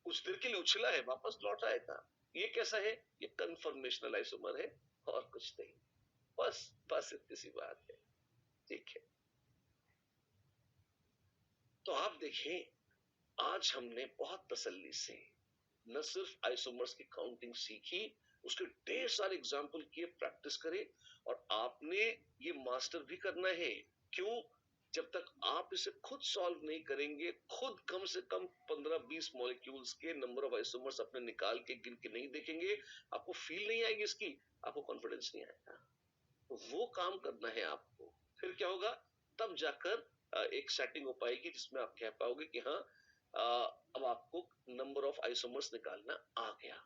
कुछ देर के लिए उछला है, वापस लौट आएगा। ये कैसा है? ये कन्फर्मेशनल आइसोमर है और कुछ नहीं, बस बस इतनी सी बात है, ठीक है। तो आप देखें, आज हमने बहुत तसल्ली से न सिर्फ आइसोमर्स की काउंटिंग सीखी, उसके ढेर सारे एग्जाम्पल किए, प्रैक्टिस करे और आपने ये मास्टर भी करना है। क्यों? जब तक आप इसे खुद सॉल्व नहीं करेंगे, खुद कम से कम 15-20 मॉलिक्यूल्स के नंबर ऑफ आइसोमर्स अपने निकाल के गिन के नहीं देखेंगे, आपको फील नहीं आएगी इसकी, आपको कॉन्फिडेंस नहीं आएगा। तो वो काम करना है आपको, फिर क्या होगा? तब जाकर एक सेटिंग हो पाएगी जिसमें आप कह पाओगे कि हाँ, अब आपको नंबर ऑफ आइसोमर्स निकालना आ गया।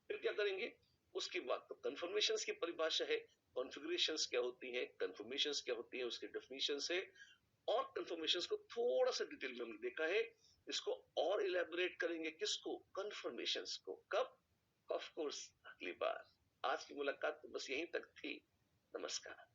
फिर क्या करेंगे? उसके बाद तो कंफर्मेशंस की परिभाषा है, कॉन्फ़िगरेशंस क्या होती है, कंफर्मेशंस क्या होती है, उसके डेफिनेशंस है और कंफर्मेशंस को थोड़ा सा डिटेल में हमने देखा है। इसको और इलेबोरेट करेंगे, किसको? कंफर्मेशंस को। कब? ऑफ कोर्स अगली बार। आज की मुलाकात तो बस यहीं तक थी। नमस्कार।